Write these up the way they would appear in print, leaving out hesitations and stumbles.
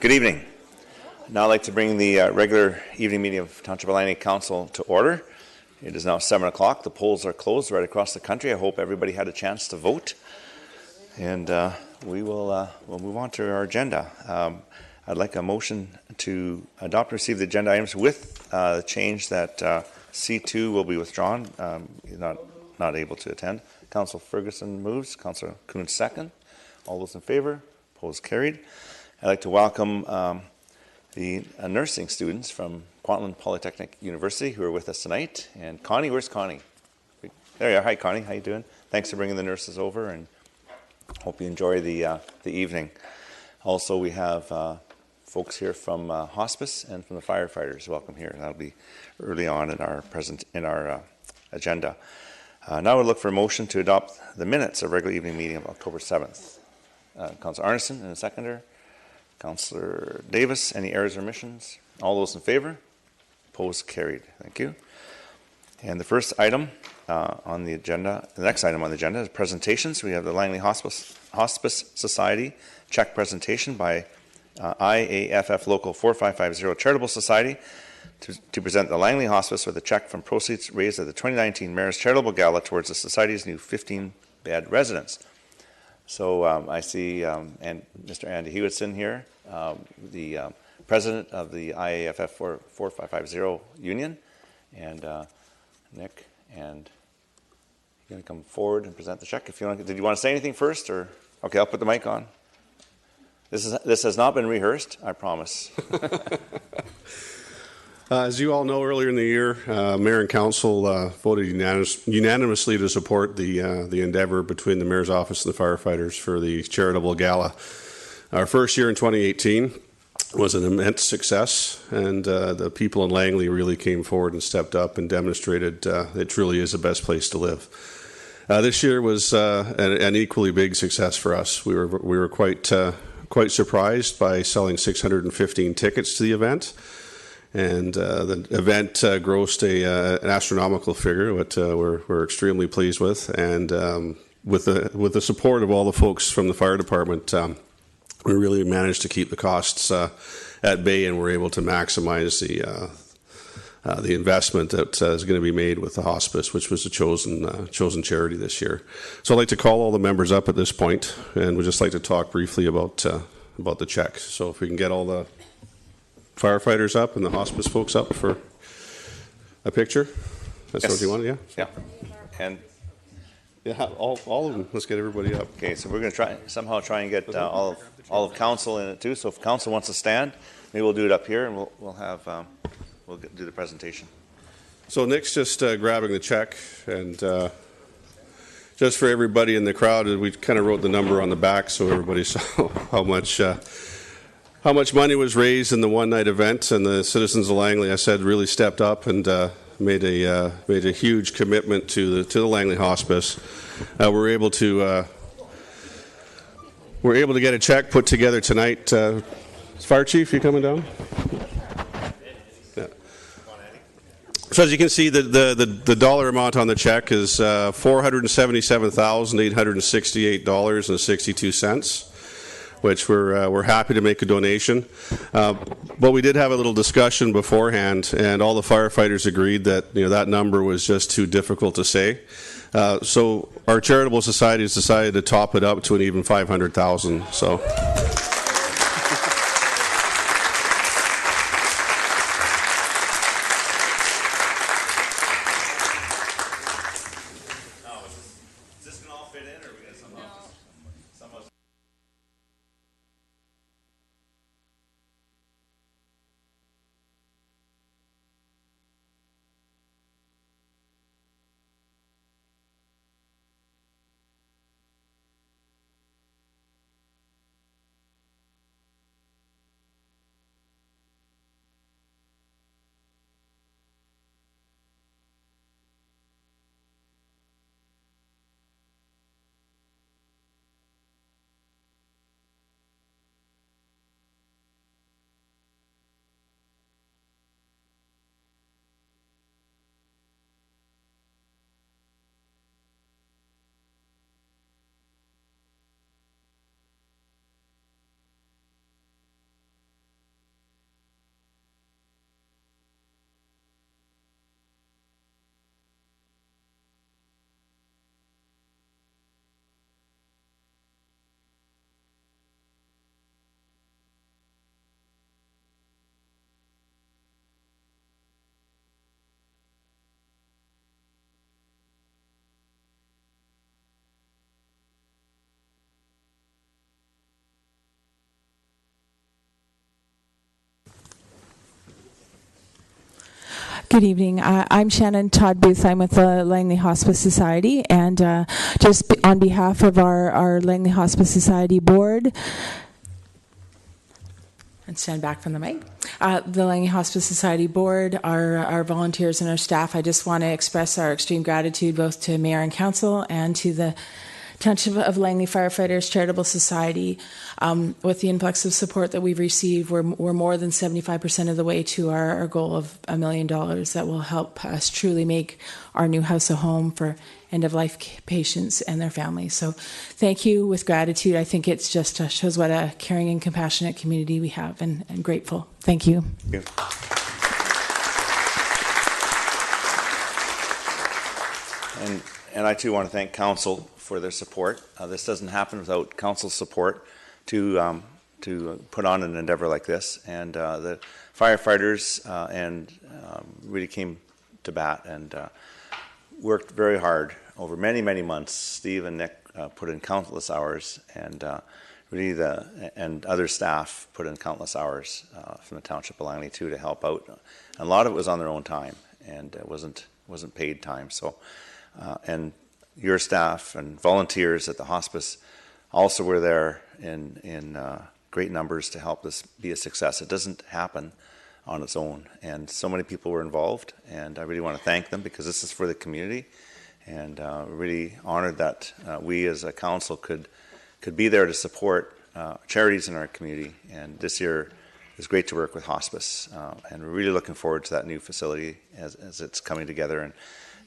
Good evening. Now I'd like to bring the regular evening meeting of Township Langley Council to order. It is now 7 o'clock. The polls are closed right across the country. I hope everybody had a chance to vote. And we'll move on to our agenda. I'd like a motion to adopt and receive the agenda items with the change that C2 will be withdrawn. He's not able to attend. Councillor Ferguson moves. Councillor Kuhn second. All those in favor? Opposed? Carried. I'd like to welcome the nursing students from Kwantlen Polytechnic University who are with us tonight. And Connie, where's Connie? There you are. Hi, Connie. How you doing? Thanks for bringing the nurses over, and hope you enjoy the evening. Also, we have folks here from hospice and from the firefighters. Welcome here. That'll be early on in our agenda. Now we'll look for a motion to adopt the minutes of regular evening meeting of October 7th. Councillor Arneson and a seconder. Councillor Davis, any errors or omissions? All those in favor? Opposed? Carried. Thank you. And the first item on the agenda, the next item on the agenda is presentations. We have the Langley Hospice Society check presentation by IAFF Local 4550 Charitable Society to present the Langley Hospice with a check from proceeds raised at the 2019 Mayor's Charitable Gala towards the Society's new 15-bed residence. So I see and Mr. Andy Hewitson here, the president of the IAFF 4550 Union, and Nick, and you're going to come forward and present the check. If you want, did you want to say anything first, or okay? I'll put the mic on. This has not been rehearsed, I promise. As you all know, earlier in the year, Mayor and Council voted unanimously to support the endeavour between the Mayor's Office and the firefighters for the charitable gala. Our first year in 2018 was an immense success, and the people in Langley really came forward and stepped up and demonstrated it truly is the best place to live. This year was an equally big success for us. We were quite surprised by selling 615 tickets to the event. And the event grossed an astronomical figure, which we're extremely pleased with. And with the support of all the folks from the fire department, we really managed to keep the costs at bay, and we're able to maximize the investment that is going to be made with the hospice, which was the chosen charity this year. So I'd like to call all the members up at this point, and we'd just like to talk briefly about the check. So if we can get all the firefighters up and the hospice folks up for a picture. That's yes. What you want, yeah? Yeah. And yeah, all of them. Let's get everybody up. Okay, so we're going to somehow try and get all of council in it too. So if council wants to stand, maybe we'll do it up here, and we'll do the presentation. So Nick's just grabbing the check, and just for everybody in the crowd, we kind of wrote the number on the back so everybody saw how much money was raised in the one-night event, and the citizens of Langley, I said, really stepped up and made a huge commitment to the Langley Hospice. We're able to get a check put together tonight. Fire Chief, you coming down? Yeah. So as you can see, the dollar amount on the check is $477,868.62. Which we're happy to make a donation. But we did have a little discussion beforehand, and all the firefighters agreed that that number was just too difficult to say. So our charitable society has decided to top it up to an even $500,000. So. Good evening. I'm Shannon Todd Booth. I'm with the Langley Hospice Society, and just on behalf of our Langley Hospice Society board, and stand back from the mic, the Langley Hospice Society board, our volunteers and our staff, I just want to express our extreme gratitude both to Mayor and Council and to the Township of Langley Firefighters Charitable Society. With the influx of support that we've received, we're more than 75% of the way to our goal of $1 million that will help us truly make our new house a home for end-of-life patients and their families. So thank you with gratitude. I think it's just shows what a caring and compassionate community we have, and grateful. Thank you. Thank you. And I too want to thank Council for their support. This doesn't happen without Council's support to put on an endeavor like this. And the firefighters really came to bat and worked very hard over many, many months. Steve and Nick put in countless hours, and really and other staff put in countless hours from the Township of Langley too to help out. And a lot of it was on their own time, and it wasn't paid time. So. And your staff and volunteers at the hospice also were there in great numbers to help this be a success. It doesn't happen on its own, and so many people were involved, and I really want to thank them because this is for the community, and really honored that we as a council could be there to support charities in our community. And this year it was great to work with hospice, and we're really looking forward to that new facility as it's coming together. And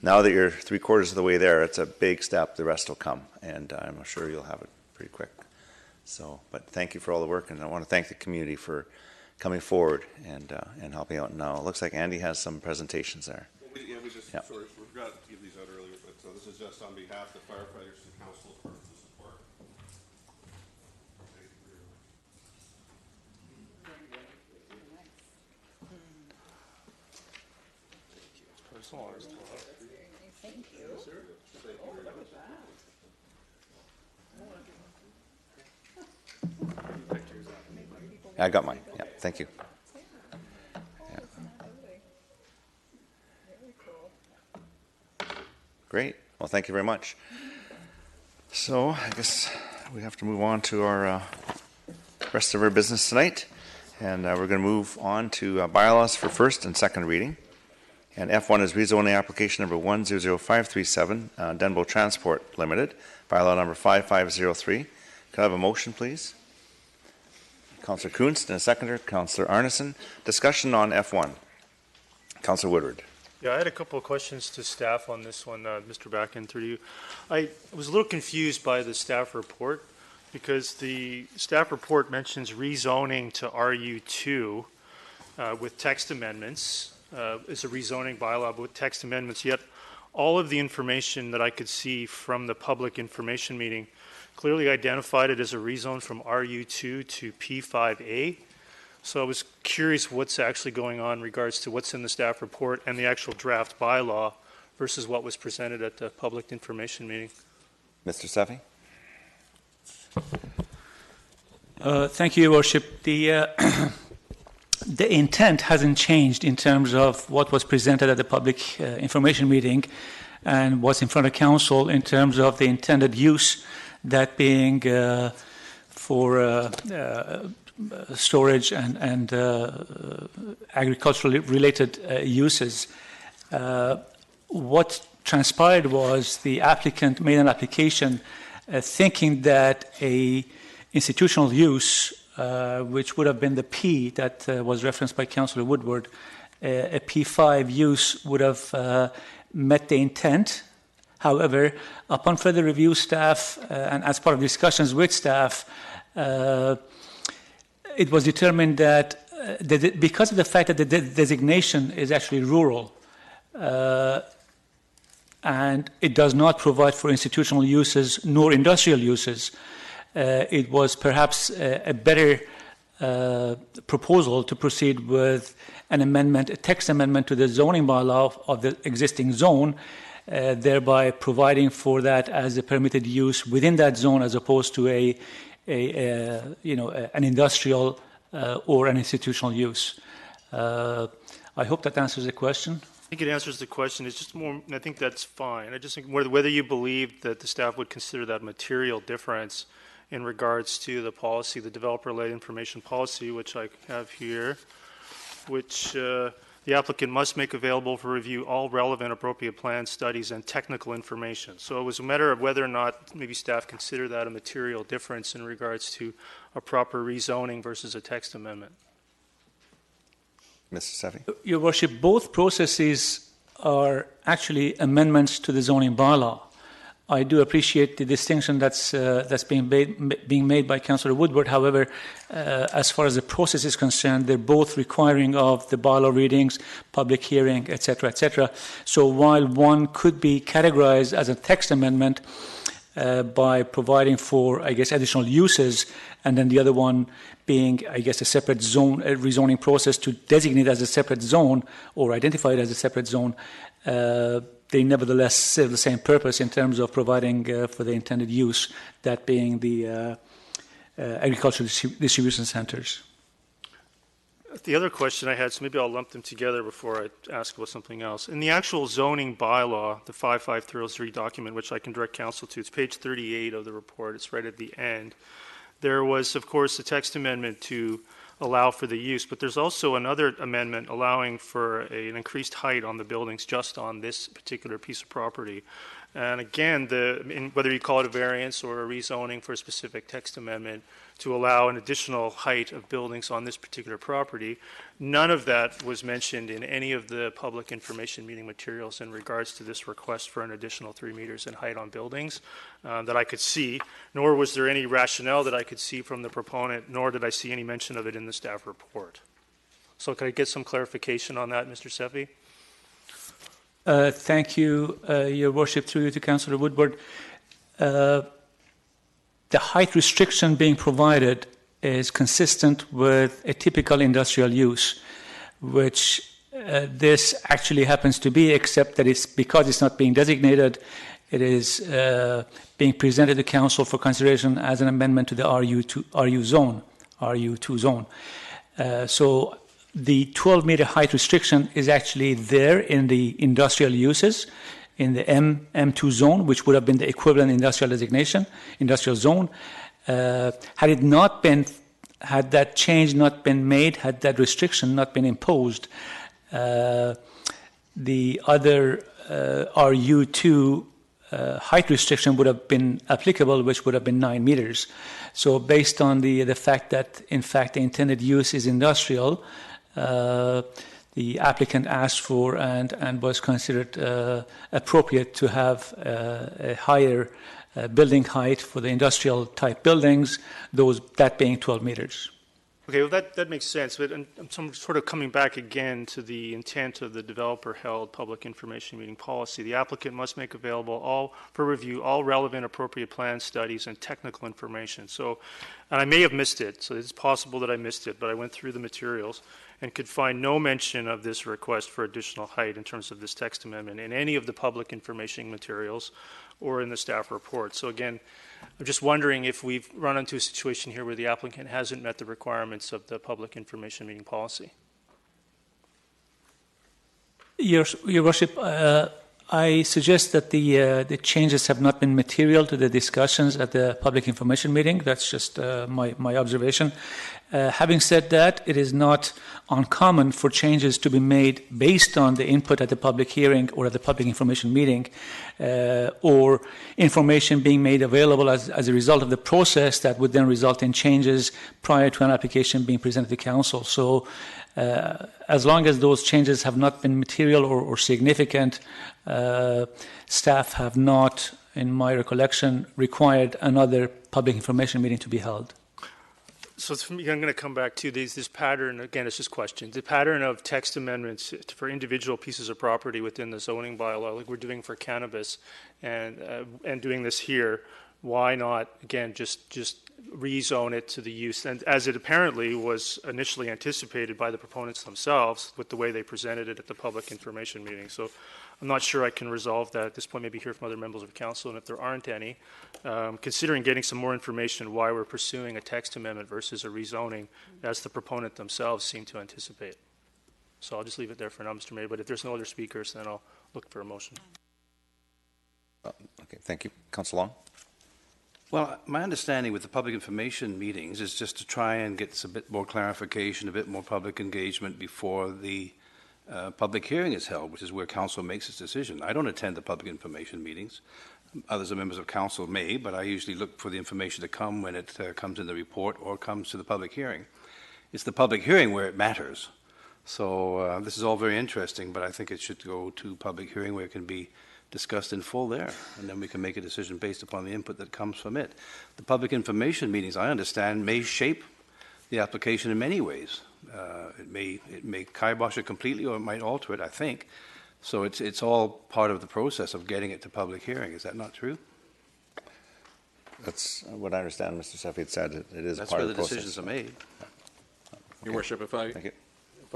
now that you're 3/4 of the way there, it's a big step. The rest will come, and I'm sure you'll have it pretty quick. So, but thank you for all the work, and I want to thank the community for coming forward and helping out. Now, it looks like Andy has some presentations there. Sorry, we forgot to give these out earlier, but this is just on behalf of the firefighters and council for the support. Personalized. Thank you. Yes, sir. Thank you very much. I got mine. Yeah, thank you. Yeah. Great. Well, thank you very much. So I guess we have to move on to our rest of our business tonight, and we're going to move on to bylaws for first and second reading. And F1 is rezoning application number 100537, Denbo Transport Limited, bylaw number 5503. Can I have a motion, please? Councillor Kunst and a seconder, Councillor Arneson. Discussion on F1. Councillor Woodward. Yeah, I had a couple of questions to staff on this one, Mr. Backen, through you. I was a little confused by the staff report because the staff report mentions rezoning to RU2 with text amendments. It's a rezoning bylaw with text amendments, yet all of the information that I could see from the public information meeting clearly identified it as a rezone from RU2 to P5A. So I was curious what's actually going on in regards to what's in the staff report and the actual draft bylaw versus what was presented at the public information meeting. Mr. Seffi? Thank you, Your Worship. The intent hasn't changed in terms of what was presented at the public information meeting and what's in front of council in terms of the intended use, that being for storage and agricultural related uses. What transpired was the applicant made an application thinking that a institutional use, which would have been the P that was referenced by Councillor Woodward, a P5 use would have met the intent. However, upon further review, staff, and as part of discussions with staff, it was determined that because of the fact that the designation is actually rural, and it does not provide for institutional uses nor industrial uses, it was perhaps a better proposal to proceed with an amendment, a text amendment to the zoning bylaw of the existing zone, thereby providing for that as a permitted use within that zone, as opposed to an industrial or an institutional use. I hope that answers the question. think it answers the question. It's just more, and I think that's fine. I just think whether you believe that the staff would consider that material difference in regards to the policy, the developer-led information policy, which I have here, which the applicant must make available for review all relevant appropriate plans, studies, and technical information. So it was a matter of whether or not maybe staff consider that a material difference in regards to a proper rezoning versus a text amendment. Mr. Sefi? Your Worship, both processes are actually amendments to the zoning bylaw. I do appreciate the distinction that's being made by Councillor Woodward. However, as far as the process is concerned, they're both requiring of the bylaw readings, public hearing, etc., etc. So while one could be categorized as a text amendment by providing for, I guess, additional uses, and then the other one being, I guess, a separate zone, a rezoning process to designate as a separate zone or identify it as a separate zone, they nevertheless serve the same purpose in terms of providing for the intended use, that being the agricultural distribution centers. The other question I had, so maybe I'll lump them together before I ask about something else. In the actual zoning bylaw, the 5503 document, which I can direct council to, it's page 38 of the report, it's right at the end. There was, of course, a text amendment to allow for the use, but there's also another amendment allowing for an increased height on the buildings just on this particular piece of property. And again, whether you call it a variance or a rezoning for a specific text amendment to allow an additional height of buildings on this particular property, none of that was mentioned in any of the public information meeting materials in regards to this request for an additional 3 meters in height on buildings that I could see, nor was there any rationale that I could see from the proponent, nor did I see any mention of it in the staff report. So can I get some clarification on that, Mr. Sefi? Thank you, Your Worship, through you to Councillor Woodward. The height restriction being provided is consistent with a typical industrial use, which this actually happens to be, except that it's because it's not being designated, it is being presented to Council for consideration as an amendment to the RU2 zone. So the 12-meter height restriction is actually there in the industrial uses, in the M2 zone, which would have been the equivalent industrial designation, industrial zone. Had that change not been made, had that restriction not been imposed, the other RU2 height restriction would have been applicable, which would have been 9 meters. So based on the fact that, in fact, the intended use is industrial, the applicant asked for and was considered appropriate to have a higher building height for the industrial type buildings, that being 12 meters. Okay, well that makes sense, but I'm sort of coming back again to the intent of the developer-held public information meeting policy. The applicant must make available for review all relevant appropriate plans, studies, and technical information. So, and I may have missed it, so it's possible that I missed it, but I went through the materials and could find no mention of this request for additional height in terms of this text amendment in any of the public information materials or in the staff report. So again, I'm just wondering if we've run into a situation here where the applicant hasn't met the requirements of the public information meeting policy. Your Worship, I suggest that the changes have not been material to the discussions at the public information meeting. That's just my observation. Having said that, it is not uncommon for changes to be made based on the input at the public hearing or at the public information meeting, or information being made available as a result of the process that would then result in changes prior to an application being presented to Council. So as long as those changes have not been material or significant, staff have not, in my recollection, required another public information meeting to be held. So I'm going to come back to this pattern, again, it's just questions. The pattern of text amendments for individual pieces of property within the zoning bylaw, like we're doing for cannabis and doing this here, why not, again, just rezone it to the use, and as it apparently was initially anticipated by the proponents themselves with the way they presented it at the public information meeting. So I'm not sure I can resolve that at this point, maybe hear from other members of council, and if there aren't any, considering getting some more information why we're pursuing a text amendment versus a rezoning as the proponent themselves seem to anticipate. So I'll just leave it there for now, Mr. Mayor, but if there's no other speakers, then I'll look for a motion. Okay, thank you. Councillor Long? Well, my understanding with the public information meetings is just to try and get a bit more clarification, a bit more public engagement before the public hearing is held, which is where council makes its decision. I don't attend the public information meetings. Others are members of council may, but I usually look for the information to come when it comes in the report or comes to the public hearing. It's the public hearing where it matters. So this is all very interesting, but I think it should go to public hearing where it can be discussed in full there, and then we can make a decision based upon the input that comes from it. The public information meetings, I understand, may shape the application in many ways. It may kibosh it completely, or it might alter it, I think. So it's all part of the process of getting it to public hearing. Is that not true? That's what I understand Mr. Seffi had said. It is That's part where of the the process. decisions are made. Your Worship, if Thank you.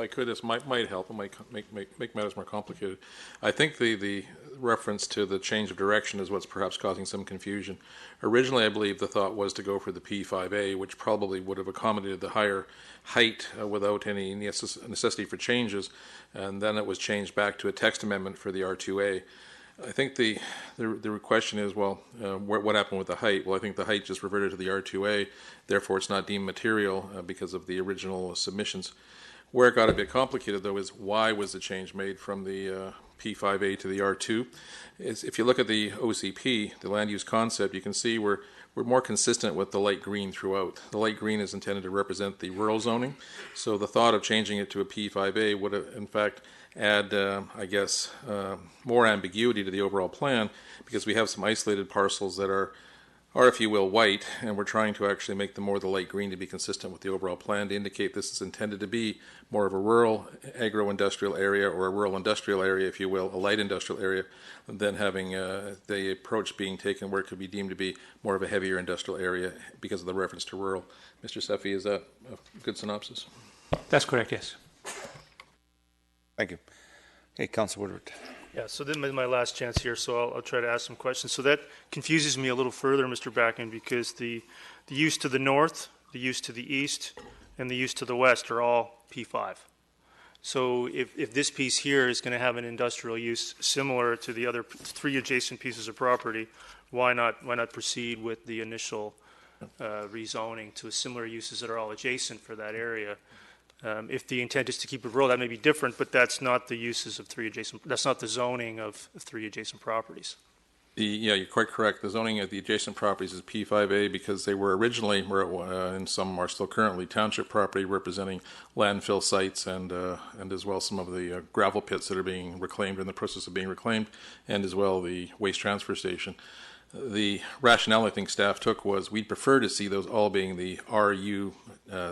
I could, this might help. It might make matters more complicated. I think the reference to the change of direction is what's perhaps causing some confusion. Originally, I believe the thought was to go for the P5A, which probably would have accommodated the higher height without any necessity for changes, and then it was changed back to a text amendment for the R2A. I think the question is, well, what happened with the height? Well, I think the height just reverted to the R2A, therefore it's not deemed material because of the original submissions. Where it got a bit complicated, though, is why was the change made from the P5A to the R2? If you look at the OCP, the land use concept, you can see we're more consistent with the light green throughout. The light green is intended to represent the rural zoning, so the thought of changing it to a P5A would, in fact, add, more ambiguity to the overall plan, because we have some isolated parcels that are, if you will, white, and we're trying to actually make them more the light green to be consistent with the overall plan, to indicate this is intended to be more of a rural agro-industrial area, or a rural industrial area, if you will, a light industrial area, than having the approach being taken where it could be deemed to be more of a heavier industrial area because of the reference to rural. Mr. Seffi, is that a good synopsis? That's correct, yes. Thank you. Okay, Councillor Woodward. Yeah, so this is my last chance here, so I'll try to ask some questions. So that confuses me a little further, Mr. Backen, because the use to the north, the use to the east, and the use to the west are all P5. So if this piece here is going to have an industrial use similar to the other three adjacent pieces of property, why not proceed with the initial rezoning to similar uses that are all adjacent for that area? If the intent is to keep it rural, that may be different, but that's not the uses of that's not the zoning of three adjacent properties. Yeah, you're quite correct. The zoning of the adjacent properties is P5A because they were originally, and some are still currently, township property representing landfill sites and as well some of the gravel pits that are being reclaimed, in the process of being reclaimed, and as well the waste transfer station. The rationale I think staff took was we'd prefer to see those all being the RU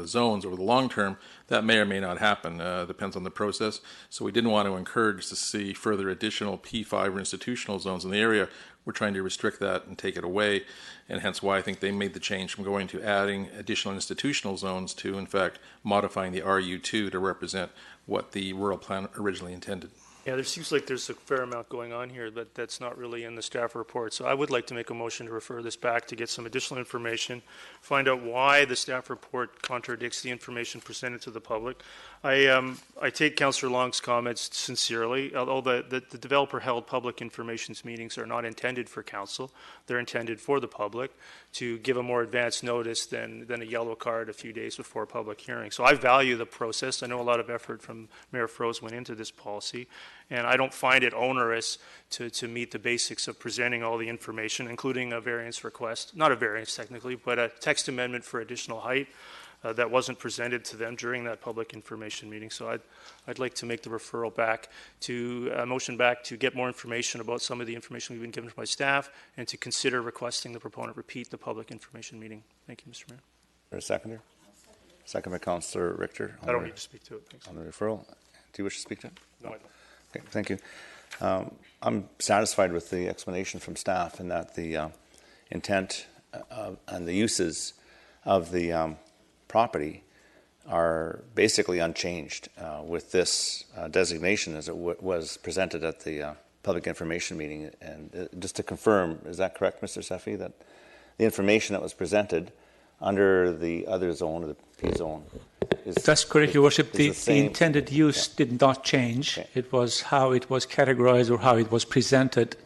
zones over the long term. That may or may not happen, depends on the process. So we didn't want to encourage to see further additional P5 or institutional zones in the area. We're trying to restrict that and take it away, and hence why I think they made the change from going to adding additional institutional zones to, in fact, modifying the RU2 to represent what the rural plan originally intended. Yeah, there seems like there's a fair amount going on here, but that's not really in the staff report. So I would like to make a motion to refer this back to get some additional information, find out why the staff report contradicts the information presented to the public. I take Councillor Long's comments sincerely, although the developer-held public information meetings are not intended for council. They're intended for the public to give a more advanced notice than a yellow card a few days before a public hearing. So I value the process. I know a lot of effort from Mayor Froese went into this policy, and I don't find it onerous to meet the basics of presenting all the information, including a variance request, not a variance technically, but a text amendment for additional height that wasn't presented to them during that public information meeting. So I'd like to make the referral back to motion back to get more information about some of the information we've been given by staff, and to consider requesting the proponent repeat the public information meeting. Thank you, Mr. Mayor. Is there a seconder? Second by Councillor Richter. I don't need to speak to it. Thanks. On the referral. Do you wish to speak to it? No, I don't. Okay, thank you. I'm satisfied with the explanation from staff in that the intent and the uses of the property are basically unchanged with this designation as it was presented at the public information meeting. And just to confirm, is that correct, Mr. Seffi, that the information that was presented under the other zone, or the P zone. That's correct, Your Worship. Is The same- intended use did not change. Okay. It was how it was categorized or how it was presented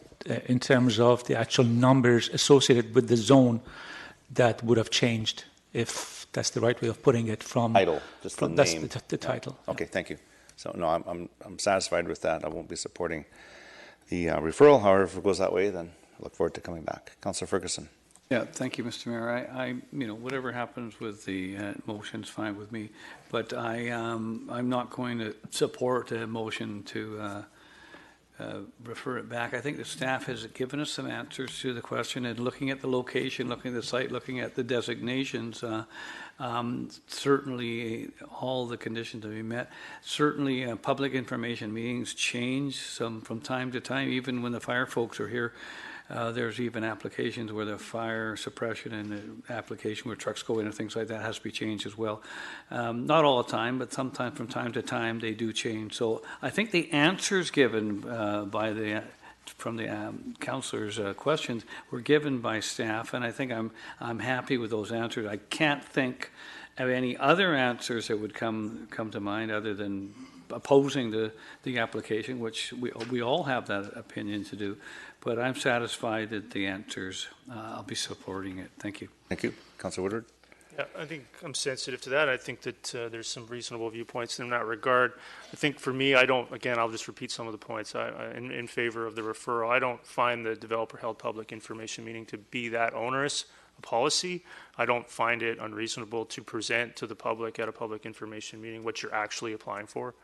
in terms of the actual numbers associated with the zone that would have changed, if that's the right way of putting it. From Title, just the that's name. the title. Okay, thank you. So no, I'm satisfied with that. I won't be supporting the referral. However, if it goes that way, then I look forward to coming back. Councillor Ferguson. Yeah, thank you, Mr. Mayor. I whatever happens with the motion's fine with me, but I'm not going to support a motion to refer it back. I think the staff has given us some answers to the question, and looking at the location, looking at the site, looking at the designations, certainly all the conditions have been met. Certainly public information meetings change from time to time, even when the fire folks are here. There's even applications where the fire suppression and the application where trucks go in and things like that has to be changed as well. Not all the time, but sometimes from time to time they do change. So I think the answers given from the councillors' questions were given by staff, and I think I'm happy with those answers. I can't think of any other answers that would come to mind other than opposing the application, which we all have that opinion to do. But I'm satisfied that the answers, I'll be supporting it. Thank you. Thank you. Councillor Woodward. Yeah, I think I'm sensitive to that. I think that there's some reasonable viewpoints in that regard. I think for me, I'll just repeat some of the points in favor of the referral. I don't find the developer-held public information meeting to be that onerous a policy. I don't find it unreasonable to present to the public at a public information meeting what you're actually applying for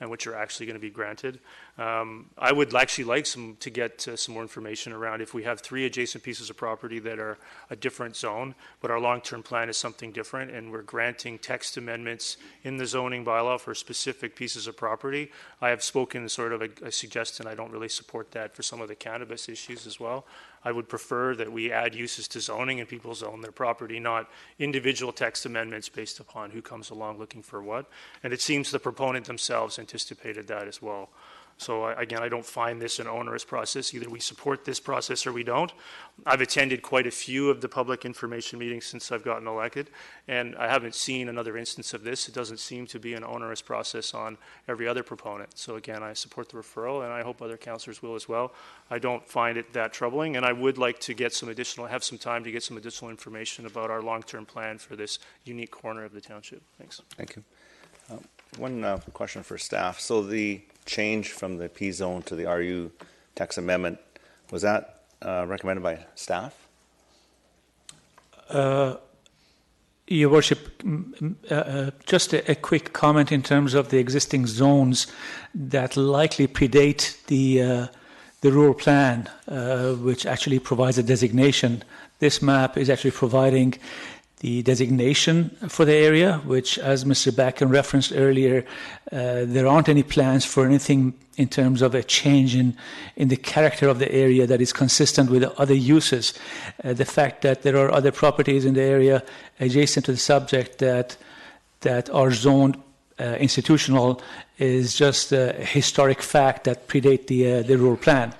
and what you're actually going to be granted. I would actually like to get some more information around if we have 3 adjacent pieces of property that are a different zone, but our long-term plan is something different, and we're granting text amendments in the zoning bylaw for specific pieces of property. I have spoken sort of a suggestion. I don't really support that for some of the cannabis issues as well. I would prefer that we add uses to zoning and people zone their property, not individual text amendments based upon who comes along looking for what. And it seems the proponent themselves anticipated that as well. So again, I don't find this an onerous process. Either we support this process or we don't. I've attended quite a few of the public information meetings since I've gotten elected, and I haven't seen another instance of this. It doesn't seem to be an onerous process on every other proponent. So again, I support the referral, and I hope other councillors will as well. I don't find it that troubling, and I would like to get have some time to get some additional information about our long-term plan for this unique corner of the township. Thanks. Thank you. One question for staff. So the change from the P zone to the RU text amendment, was that recommended by staff? Your Worship, just a quick comment in terms of the existing zones that likely predate the rural plan, which actually provides a designation. This map is actually providing the designation for the area, which, as Mr. Backen referenced earlier, there aren't any plans for anything in terms of a change in the character of the area that is consistent with other uses. The fact that there are other properties in the area adjacent to the subject that are zoned institutional is just a historic fact that predate the rural plan.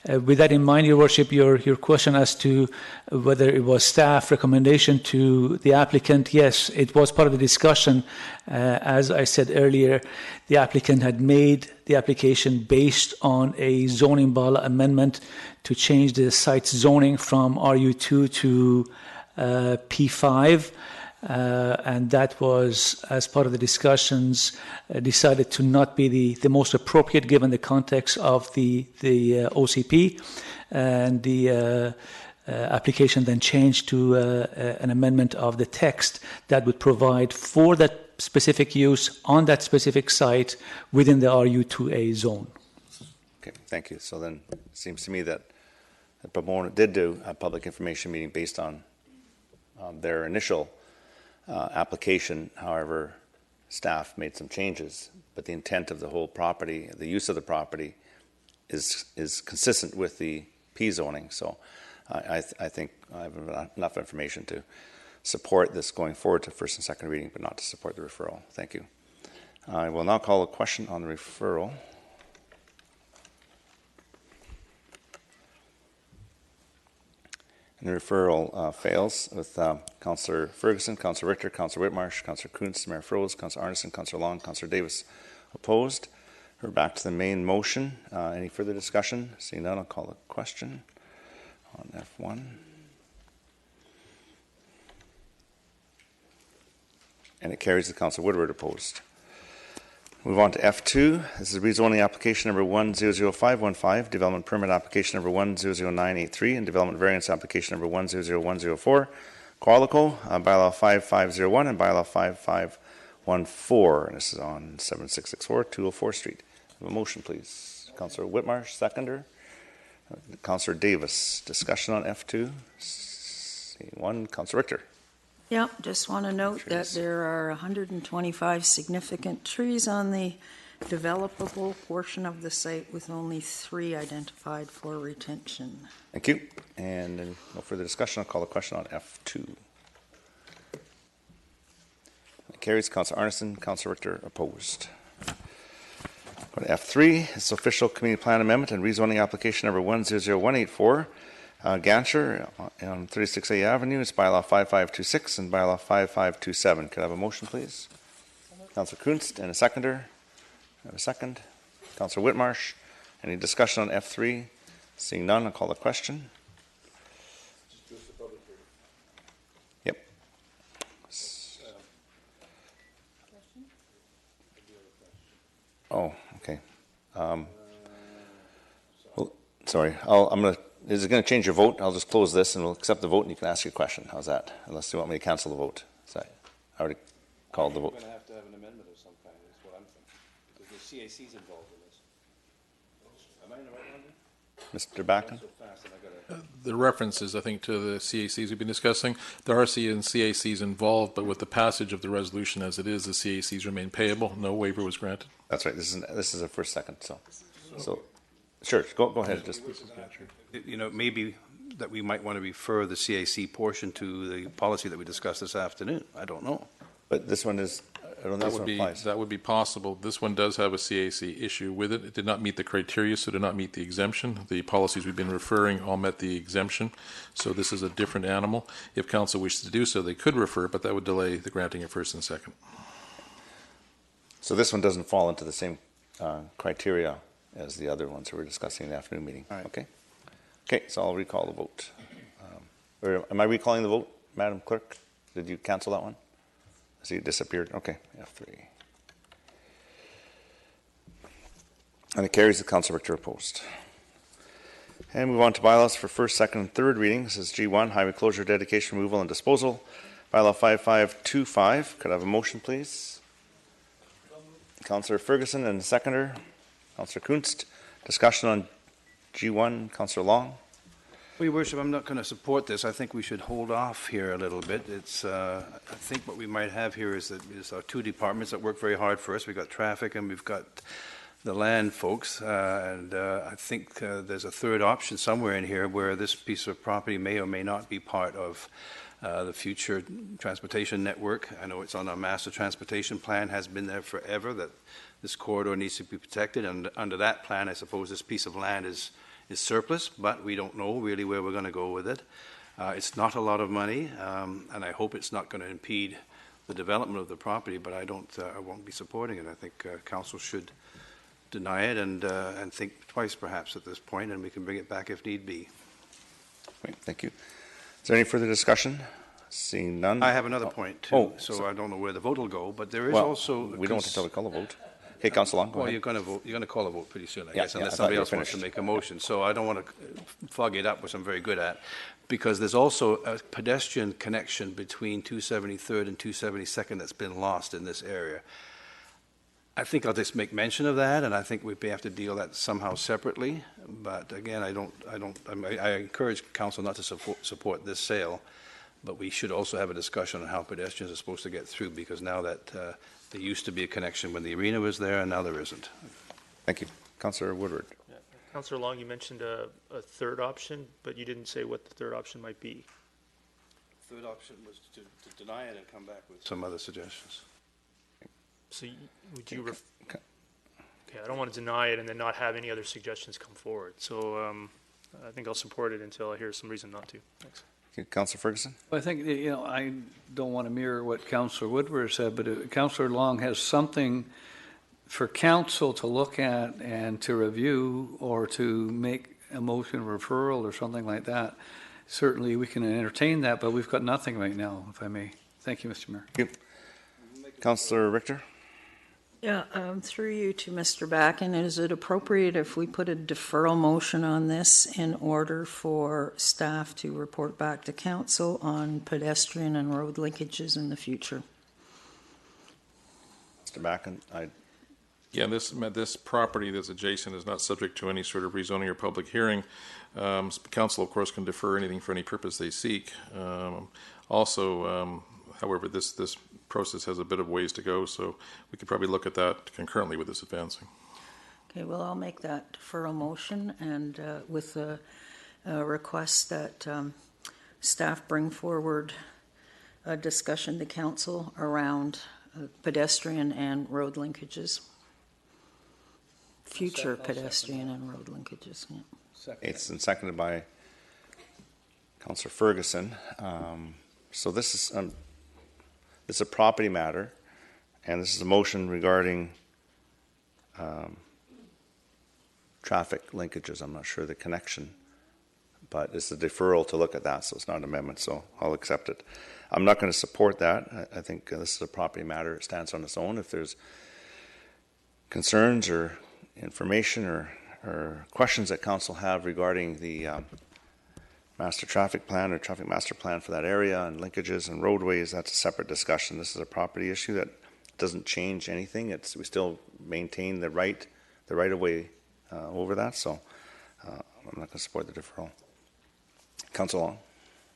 With that in mind, Your Worship, your question as to whether it was staff recommendation to the applicant, yes, it was part of the discussion. As I said earlier, the applicant had made the application based on a zoning bylaw amendment to change the site's zoning from RU2 to P5. And that was, as part of the discussions, decided to not be the most appropriate given the context of the OCP, and the application then changed to an amendment of the text that would provide for that specific use on that specific site within the RU2A zone. Okay, thank you. So then it seems to me that the proponent did do a public information meeting based on their initial application. However, staff made some changes, but the intent of the whole property, the use of the property, is consistent with the P zoning. So I think I have enough information to support this going forward to first and second reading, but not to support the referral. Thank you. I will now call a question on the referral. And the referral fails with Councillor Ferguson, Councillor Richter, Councillor Whitmarsh, Councillor Kuntz, Mayor Froese, Councillor Arneson, Councillor Long, Councillor Davis opposed. We're back to the main motion. Any further discussion? Seeing none, I'll call the question on F1. And it carries with Councillor Woodward opposed. Move on to F2. This is rezoning application number 100515, development permit application number 100983, and development variance application number 100104. Qualico, bylaw 5501 and bylaw 5514. And this is on 7664 204 Street. Have a motion, please. Councillor Whitmarsh, seconder. Councillor Davis, discussion on F2. Seeing one, Councillor Richter. Yeah, just want to note that there are 125 significant trees on the developable portion of the site with only 3 identified for retention. Thank you. And no further discussion. I'll call the question on F2. It carries. Councillor Arneson, Councillor Richter opposed. Go to F3. It's official community plan amendment and rezoning application number 100184. Gansher on 36A Avenue. It's bylaw 5526 and bylaw 5527. Could I have a motion, please? Councillor Kunst and a seconder. I have a second. Councillor Whitmarsh. Any discussion on F3? Seeing none, I'll call the question. Yep. Oh, okay. Well, sorry. I'm going to. Is it going to change your vote? I'll just close this and we'll accept the vote and you can ask your question. How's that? Unless you want me to cancel the vote. So I already called the vote. We're going to have an amendment of some kind, is what I'm thinking. Because the CAC's involved in this. Am I in the right one? Mr. Backen? The references, I think, to the CACs we've been discussing. There are CACs involved, but with the passage of the resolution as it is, the CACs remain payable. No waiver was granted. That's right. This is a first second. So sure. Go ahead. Just. You know, maybe that we might want to refer the CAC portion to the policy that we discussed this afternoon. I don't know. But this one is, I don't know if this one applies. That would be possible. This one does have a CAC issue with it. It did not meet the criteria, so it did not meet the exemption. The policies we've been referring all met the exemption. So this is a different animal. If council wishes to do so, they could refer, but that would delay the granting of first and second. So this one doesn't fall into the same criteria as the other ones we were discussing in the afternoon meeting. Right. Okay. Okay, so I'll recall the vote. Or am I recalling the vote, Madam Clerk? Did you cancel that one? I see it disappeared. Okay, F3. And it carries the Council Richter opposed. And move on to bylaws for first, second, and third reading. This is G1, highway closure, dedication, removal, and disposal. Bylaw 5525. Could I have a motion, please? Councillor Ferguson and the seconder. Councillor Kunst. Discussion on G1, Councillor Long. Well, Your Worship, I'm not going to support this. I think we should hold off here a little bit. It's, I think what we might have here is our 2 departments that work very hard for us. We've got traffic and we've got the land folks. I think there's a third option somewhere in here where this piece of property may or may not be part of the future transportation network. I know it's on our master transportation plan, has been there forever, that this corridor needs to be protected. And under that plan, I suppose this piece of land is surplus, but we don't know really where we're going to go with it. It's not a lot of money, and I hope it's not going to impede the development of the property, but I won't be supporting it. I think council should deny it and think twice perhaps at this point, and we can bring it back if need be. Great, thank you. Is there any further discussion? Seeing none. I have another point too, so I don't know where the vote will go, but there is also... We don't until we call the vote. Okay, Councillor Long, go ahead. You're going to call a vote pretty soon, I guess, unless somebody else wants to make a motion. So I don't want to fog it up, which I'm very good at, because there's also a pedestrian connection between 273rd and 272nd that's been lost in this area. I think I'll just make mention of that, and I think we may have to deal that somehow separately. But again, I encourage council not to support this sale, but we should also have a discussion on how pedestrians are supposed to get through, because now that there used to be a connection when the arena was there, and now there isn't. Thank you. Councillor Woodward. Yeah. Councillor Long, you mentioned a third option, but you didn't say what the third option might be. Third option was to deny it and come back with some other suggestions. So would you... Okay, I don't want to deny it and then not have any other suggestions come forward. So I think I'll support it until I hear some reason not to. Thanks. Okay, Councillor Ferguson? I think, I don't want to mirror what Councillor Woodward said, but Councillor Long has something for council to look at and to review or to make a motion of referral or something like that. Certainly, we can entertain that, but we've got nothing right now, if I may. Thank you, Mr. Mayor. Thank you. Councillor Richter? Yeah, through you to Mr. Backen, is it appropriate if we put a deferral motion on this in order for staff to report back to council on pedestrian and road linkages in the future? Mr. Backen, Yeah, this property that's adjacent is not subject to any sort of rezoning or public hearing. Council, of course, can defer anything for any purpose they seek. However, this process has a bit of ways to go, so we could probably look at that concurrently with this advancing. Okay, well, I'll make that deferral motion, and with a request that staff bring forward a discussion to council around pedestrian and road linkages. Future pedestrian and road linkages. Yeah. it's been seconded by Councillor Ferguson. So this is it's a property matter, and this is a motion regarding traffic linkages. I'm not sure the connection, but it's a deferral to look at that, so it's not an amendment, so I'll accept it. I'm not going to support that. I think this is a property matter. It stands on its own. If there's concerns or information or questions that council have regarding the master traffic plan or traffic master plan for that area and linkages and roadways, that's a separate discussion. This is a property issue that doesn't change anything. We still maintain the right of way over that, so I'm not going to support the deferral. Councillor Long?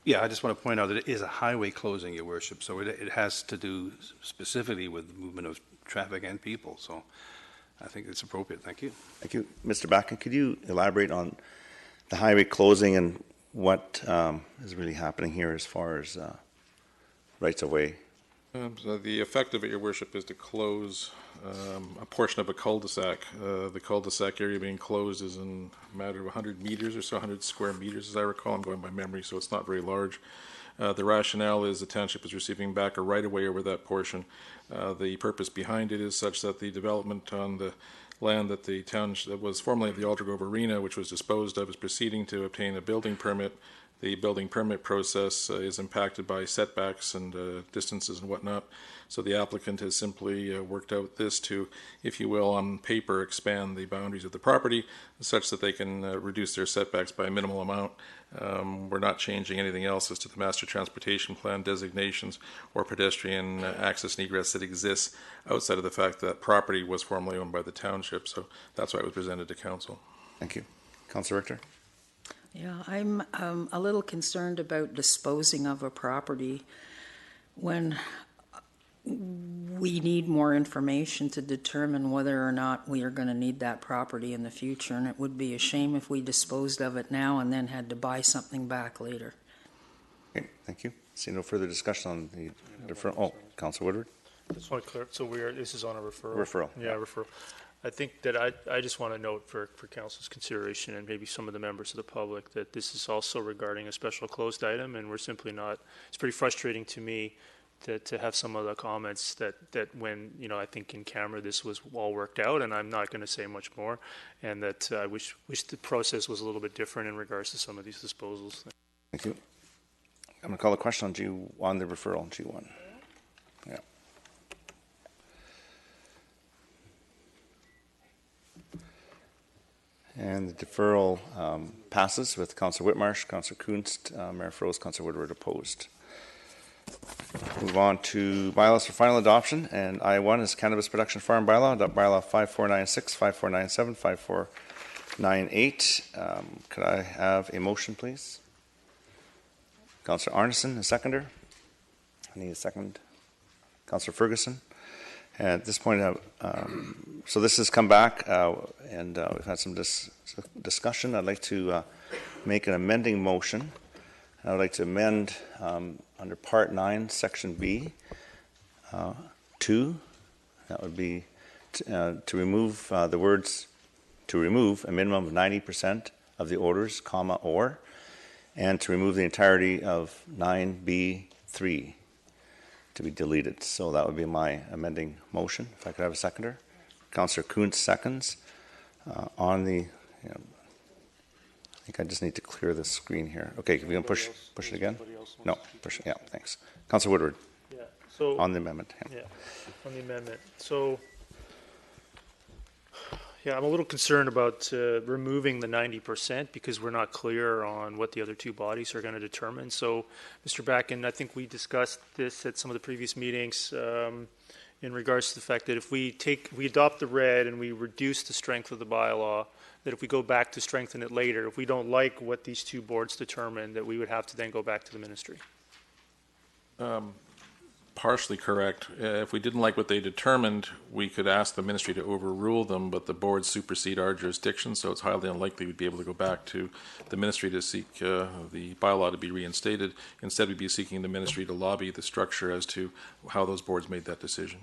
Yeah, I just want to point out that it is a highway closing, Your Worship, so it has to do specifically with the movement of traffic and people, so I think it's appropriate. Thank you. Thank you. Mr. Backen, could you elaborate on the highway closing and what is really happening here as far as rights of way? So the effect of it, Your Worship, is to close a portion of a cul-de-sac. The cul-de-sac area being closed is in a matter of 100 meters or so, 100 square meters, as I recall. I'm going by memory, so it's not very large. The rationale is the township is receiving back a right-of-way over that portion. The purpose behind it is such that the development on the land that the township that was formerly the Aldergrove Arena, which was disposed of, is proceeding to obtain a building permit. The building permit process is impacted by setbacks and distances and whatnot. So the applicant has simply worked out this to, if you will, on paper, expand the boundaries of the property such that they can reduce their setbacks by a minimal amount. We're not changing anything else as to the master transportation plan designations or pedestrian access and egress that exists outside of the fact that property was formerly owned by the township. So that's why it was presented to council. Thank you. Councillor Richter? Yeah, I'm a little concerned about disposing of a property when we need more information to determine whether or not we are going to need that property in the future, and it would be a shame if we disposed of it now and then had to buy something back later. Okay, thank you. See no further discussion on the deferral. Oh, Councillor Woodward? Just want to clear, so this is on a referral? Referral. Yeah, referral. I think that I just want to note for council's consideration and maybe some of the members of the public that this is also regarding a special closed item, and we're simply not, it's pretty frustrating to me to have some of the comments that when, I think in camera this was all worked out, and I'm not going to say much more, and that I wish the process was a little bit different in regards to some of these disposals. Thank you. I'm going to call a question on the referral on G1. Yeah. And the deferral passes with Councillor Whitmarsh, Councillor Kunst, Mayor Froese, Councillor Woodward opposed. Move on to bylaws for final adoption, and I1 is Cannabis Production Farm Bylaw, bylaw 5496, 5497, 5498. Could I have a motion, please? Councillor Arneson, a seconder. I need a second. Councillor Ferguson. And at this point, so this has come back, and we've had some discussion. I'd like to make an amending motion. I would like to amend under Part 9, Section B, 2. That would be to remove the words, to remove a minimum of 90% of the orders, comma, or, and to remove the entirety of 9B3 to be deleted. So that would be my amending motion, if I could have a seconder. Councillor Kuntz seconds. On the, I think I just need to clear the screen here. Okay, can we push it again? No, push it, yeah, thanks. Councillor Woodward. Yeah, so. On the amendment. Yeah, on the amendment. So, yeah, I'm a little concerned about removing the 90% because we're not clear on what the other two bodies are going to determine. So, Mr. Backen, I think we discussed this at some of the previous meetings in regards to the fact that if we adopt the red and we reduce the strength of the bylaw, that if we go back to strengthen it later, if we don't like what these two boards determine, that we would have to then go back to the ministry. Partially correct. If we didn't like what they determined, we could ask the ministry to overrule them, but the boards supersede our jurisdiction, so it's highly unlikely we'd be able to go back to the ministry to seek the bylaw to be reinstated. Instead, we'd be seeking the ministry to lobby the structure as to how those boards made that decision.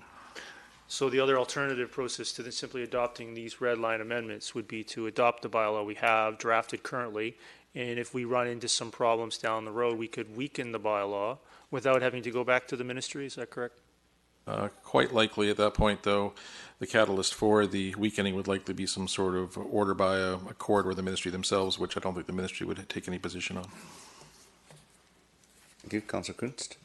So the other alternative process to simply adopting these red line amendments would be to adopt the bylaw we have drafted currently, and if we run into some problems down the road, we could weaken the bylaw without having to go back to the ministry. Is that correct? Quite likely at that point, though, the catalyst for the weakening would likely be some sort of order by a court or the ministry themselves, which I don't think the ministry would take any position on. Thank you. Councillor Kunst.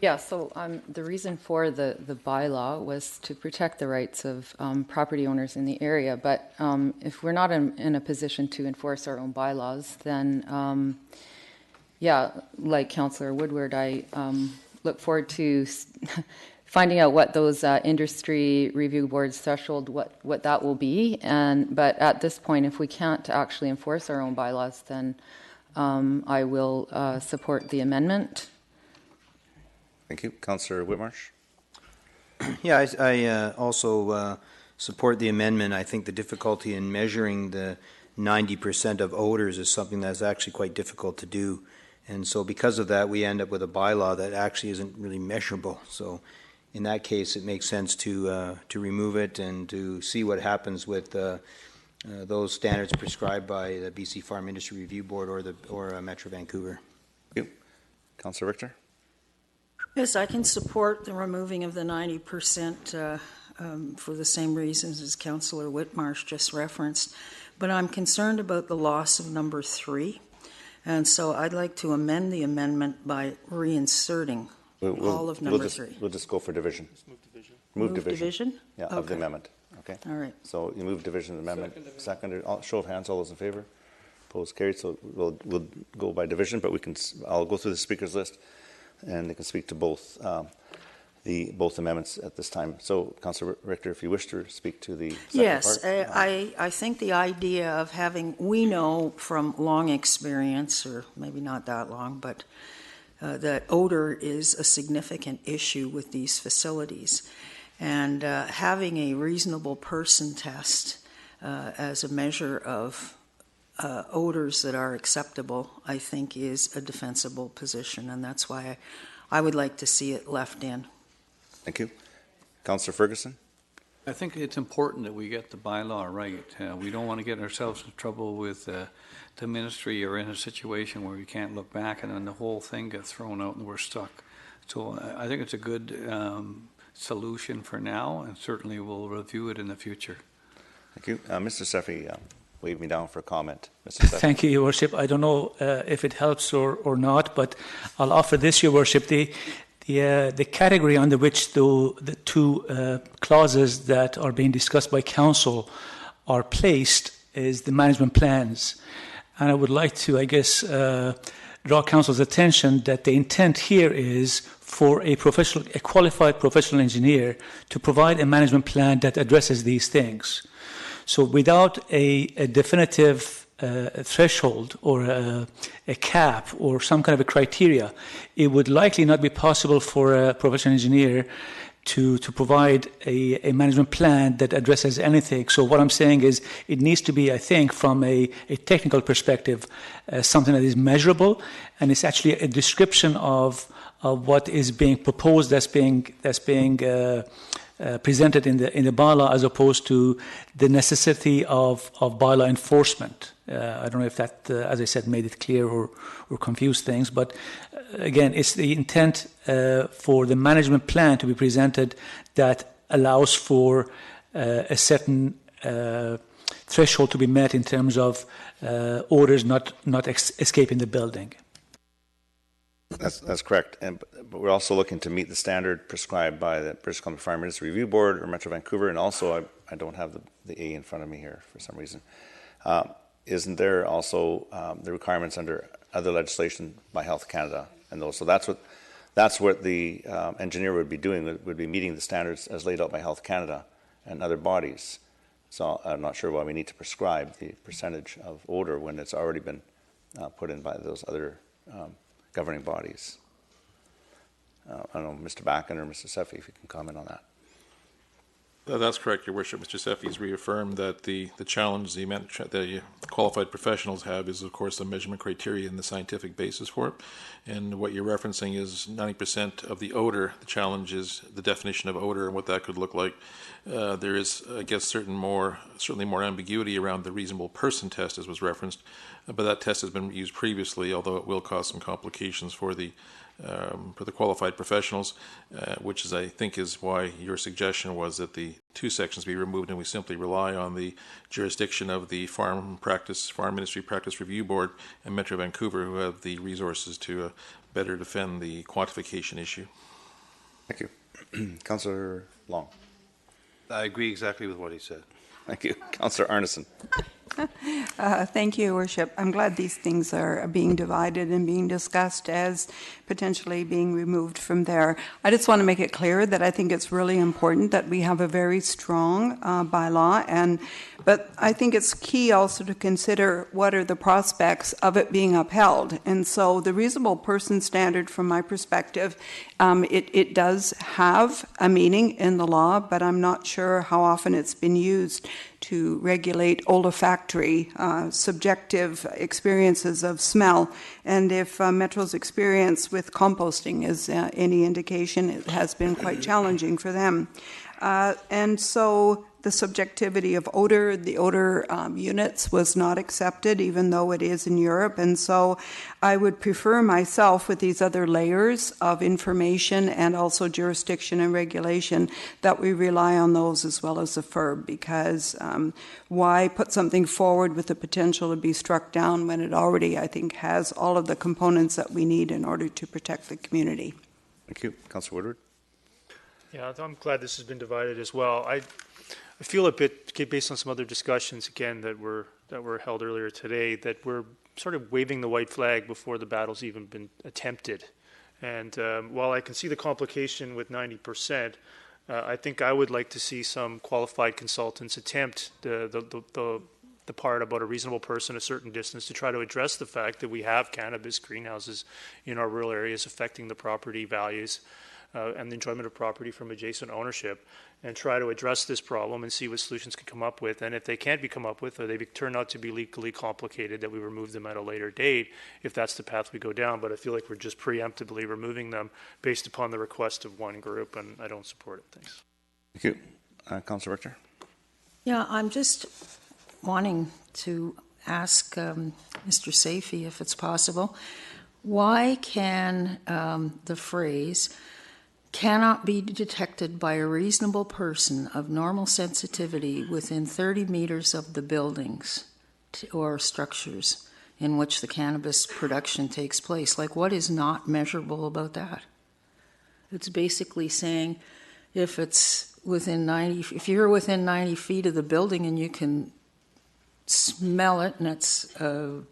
Yeah, so the reason for the bylaw was to protect the rights of property owners in the area. But if we're not in a position to enforce our own bylaws, then, yeah, like Councillor Woodward, I look forward to finding out what those industry review boards threshold, what that will be. But at this point, if we can't actually enforce our own bylaws, then I will support the amendment. Thank you. Councillor Whitmarsh. Yeah, I also support the amendment. I think the difficulty in measuring the 90% of odors is something that's actually quite difficult to do. And so because of that, we end up with a bylaw that actually isn't really measurable. So in that case, it makes sense to remove it and to see what happens with those standards prescribed by the BC Farm Industry Review Board or Metro Vancouver. Thank you. Councillor Richter. Yes, I can support the removing of the 90% for the same reasons as Councillor Whitmarsh just referenced. But I'm concerned about the loss of number 3. And so I'd like to amend the amendment by reinserting all of number 3. We'll just go for division. Just move division. Move division? Yeah, okay. Of the amendment. Okay. All right. So you move division of the amendment. Seconded. Show of hands. All those in favor? Opposed? Carried. So we'll go by division, but I'll go through the speakers list, and they can speak to both both amendments at this time. So, Councillor Richter, if you wish to speak to the second yes, part. I think the idea of having, we know from long experience, or maybe not that long, but that odor is a significant issue with these facilities. And having a reasonable person test as a measure of odors that are acceptable, I think, is a defensible position, and that's why I would like to see it left in. Thank you. Councillor Ferguson? I think it's important that we get the bylaw right. We don't want to get ourselves in trouble with the ministry or in a situation where we can't look back and then the whole thing gets thrown out and we're stuck. So I think it's a good solution for now, and certainly we'll review it in the future. Thank you. Mr. Seffi, wave me down for a comment. Mr. Seffi. Thank you, Your Worship. I don't know if it helps or not, but I'll offer this, Your Worship. The category under which the two clauses that are being discussed by Council are placed is the management plans. And I would like to, I guess, draw Council's attention that the intent here is for a qualified professional engineer to provide a management plan that addresses these things. So without a definitive threshold or a cap or some kind of a criteria, it would likely not be possible for a professional engineer to provide a management plan that addresses anything. So what I'm saying is it needs to be, I think, from a technical perspective, something that is measurable, and it's actually a description of what is being proposed, that's being presented in the bylaw as opposed to the necessity of bylaw enforcement. I don't know if that, as I said, made it clear or confused things, but again, it's the intent for the management plan to be presented that allows for a certain threshold to be met in terms of orders not escaping the building. That's correct, but we're also looking to meet the standard prescribed by the British Columbia Fire Ministry Review Board or Metro Vancouver, and also I don't have the A in front of me here for some reason. Isn't there also the requirements under other legislation by Health Canada and those? So that's what the engineer would be doing, would be meeting the standards as laid out by Health Canada and other bodies. So I'm not sure why we need to prescribe the percentage of odor when it's already been put in by those other governing bodies. I don't know, Mr. Backen or Mr. Seffi, if you can comment on that. That's correct, Your Worship. Mr. Seffi's reaffirmed that the challenge the qualified professionals have is, of course, the measurement criteria and the scientific basis for it. And what you're referencing is 90% of the odor. The challenge is the definition of odor and what that could look like. There is, I guess, certainly more ambiguity around the reasonable person test, as was referenced, but that test has been used previously, although it will cause some complications for the qualified professionals, which is, I think, is why your suggestion was that the two sections be removed and we simply rely on the jurisdiction of the Farm Ministry Practice Review Board and Metro Vancouver, who have the resources to better defend the quantification issue. Thank you. Councillor Long. I agree exactly with what he said. Thank you. Councillor Arneson. Thank you, Your Worship. I'm glad these things are being divided and being discussed as potentially being removed from there. I just want to make it clear that I think it's really important that we have a very strong bylaw, but I think it's key also to consider what are the prospects of it being upheld. And so the reasonable person standard, from my perspective, it does have a meaning in the law, but I'm not sure how often it's been used to regulate olfactory, subjective experiences of smell. And if Metro's experience with composting is any indication, it has been quite challenging for them. And so the subjectivity of odor, the odor units was not accepted, even though it is in Europe. And so I would prefer myself, with these other layers of information and also jurisdiction and regulation, that we rely on those as well as the FIRB, because why put something forward with the potential to be struck down when it already, I think, has all of the components that we need in order to protect the community? Thank you. Councillor Woodward. Yeah, I'm glad this has been divided as well. I feel a bit, based on some other discussions again that were held earlier today, that we're sort of waving the white flag before the battle's even been attempted. And while I can see the complication with 90%, I think I would like to see some qualified consultants attempt the part about a reasonable person a certain distance to try to address the fact that we have cannabis greenhouses in our rural areas affecting the property values and the enjoyment of property from adjacent ownership, and try to address this problem and see what solutions can come up with. And if they can't be come up with, or they turn out to be legally complicated, that we remove them at a later date, if that's the path we go down. But I feel like we're just preemptively removing them based upon the request of one group, and I don't support it. Thanks. Thank you. Councillor Richter. Yeah, I'm just wanting to ask Mr. Safey, if it's possible, why can the phrase cannot be detected by a reasonable person of normal sensitivity within 30 meters of the buildings or structures in which the cannabis production takes place? Like, what is not measurable about that? It's basically saying if it's within 90, if you're within 90 feet of the building and you can smell it and it's a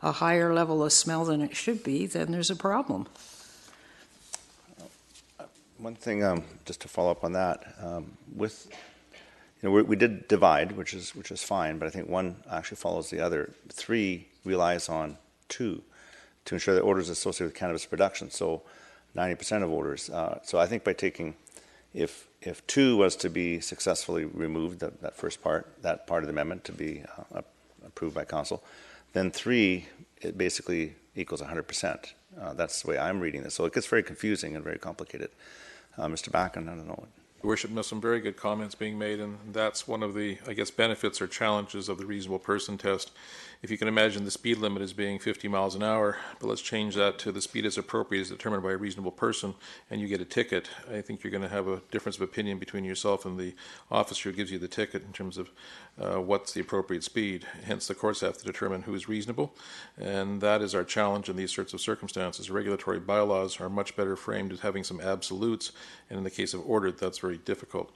higher level of smell than it should be, then there's a problem. One thing, just to follow up on that, we did divide, which is fine, but I think one actually follows the other. 3 relies on 2 to ensure that odors associated with cannabis production. So 90% of odors. So I think by taking, if 2 was to be successfully removed, that first part, that part of the amendment to be approved by council, then 3, it basically equals 100%. That's the way I'm reading this. So it gets very confusing and very complicated. Mr. Backen, I don't know. Worship, some very good comments being made, and that's one of the, I guess, benefits or challenges of the reasonable person test. If you can imagine the speed limit as being 50 miles an hour, but let's change that to the speed as appropriate as determined by a reasonable person, and you get a ticket, I think you're going to have a difference of opinion between yourself and the officer who gives you the ticket in terms of what's the appropriate speed. Hence, the courts have to determine who is reasonable, and that is our challenge in these sorts of circumstances. Regulatory bylaws are much better framed as having some absolutes, and in the case of ordered, that's very difficult.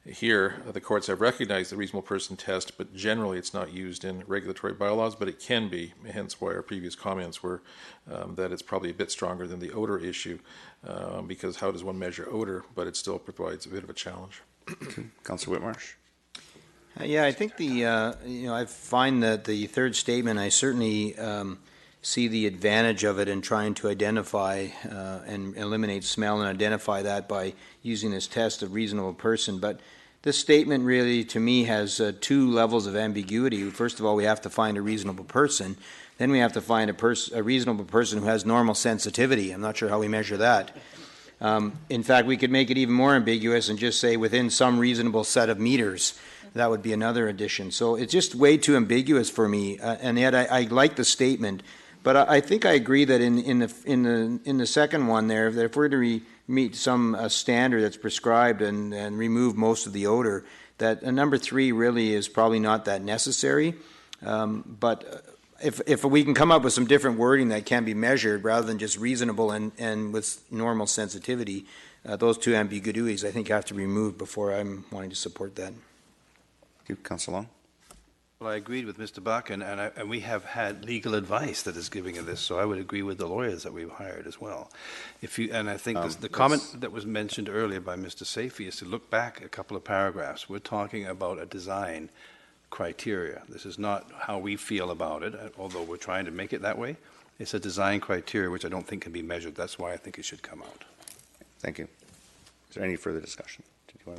Here, the courts have recognized the reasonable person test, but generally it's not used in regulatory bylaws, but it can be, hence why our previous comments were that it's probably a bit stronger than the odor issue, because how does one measure odor, but it still provides a bit of a challenge. Councillor Whitmarsh. Yeah, I think I find that the third statement, I certainly see the advantage of it in trying to identify and eliminate smell and identify that by using this test of reasonable person. But this statement really, to me, has two levels of ambiguity. First of all, we have to find a reasonable person. Then we have to find a reasonable person who has normal sensitivity. I'm not sure how we measure that. In fact, we could make it even more ambiguous and just say within some reasonable set of meters. That would be another addition. So it's just way too ambiguous for me. And yet I like the statement. But I think I agree that in the second one there, that if we're to meet some standard that's prescribed and remove most of the odor, that number 3 really is probably not that necessary. But if we can come up with some different wording that can be measured rather than just reasonable and with normal sensitivity, those two ambiguities I think have to be removed before I'm wanting to support that. Thank you, Councillor Long. Well, I agreed with Mr. Buck, and we have had legal advice that is giving of this, so I would agree with the lawyers that we've hired as well. And I think the comment that was mentioned earlier by Mr. Safey is to look back a couple of paragraphs. We're talking about a design criteria. This is not how we feel about it, although we're trying to make it that way. It's a design criteria which I don't think can be measured. That's why I think it should come out. Thank you. Is there any further discussion? We're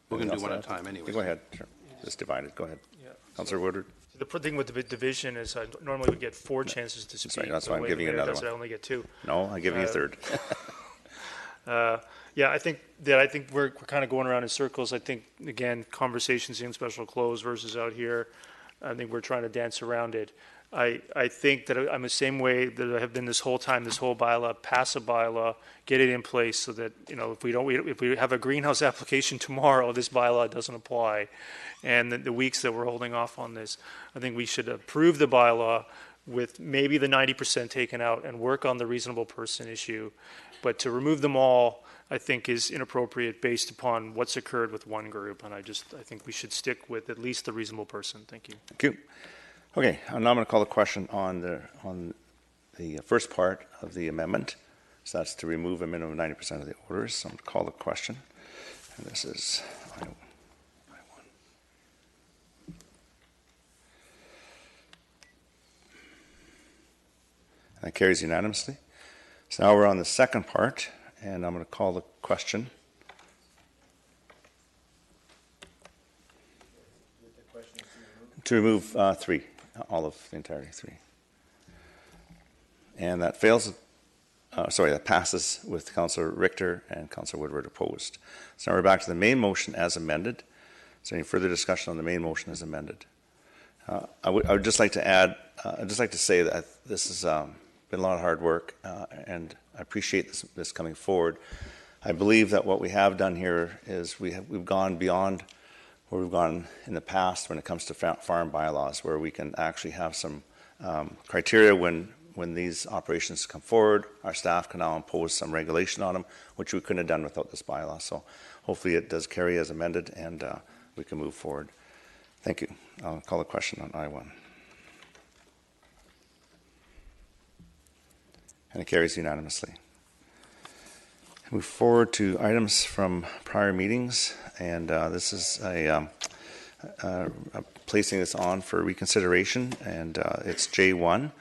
going to do one at a time anyway. Go ahead. Sure. Just divide it. Go ahead. Yeah. Councillor Woodward. The thing with the division is I normally would get 4 chances to speak. That's why I'm giving you another one. I only get 2. No, I'm giving you a third. Yeah, I think we're kind of going around in circles. I think, again, conversations in special close versus out here, I think we're trying to dance around it. I think that I'm the same way that I have been this whole time, this whole bylaw, pass a bylaw, get it in place so that, if we have a greenhouse application tomorrow, this bylaw doesn't apply. And the weeks that we're holding off on this, I think we should approve the bylaw with maybe the 90% taken out and work on the reasonable person issue. But to remove them all, I think is inappropriate based upon what's occurred with one group. And I think we should stick with at least the reasonable person. Thank you. Thank you. Okay, now I'm going to call the question on the first part of the amendment. So that's to remove a minimum of 90% of the orders. So I'm going to call the question. And this is I1. That carries unanimously. So now we're on the second part, and I'm going to call the question. To remove 3, all of the entirety 3. And that fails, that passes with Councillor Richter and Councillor Woodward opposed. So now we're back to the main motion as amended. Is there any further discussion on the main motion as amended? I would just like to add, I'd just like to say that this has been a lot of hard work, and I appreciate this coming forward. I believe that what we have done here is we've gone beyond where we've gone in the past when it comes to farm bylaws, where we can actually have some criteria when these operations come forward. Our staff can now impose some regulation on them, which we couldn't have done without this bylaw. So hopefully it does carry as amended, and we can move forward. Thank you. I'll call the question on I1. And it carries unanimously. Move forward to items from prior meetings, and this is placing this on for reconsideration, and it's J1.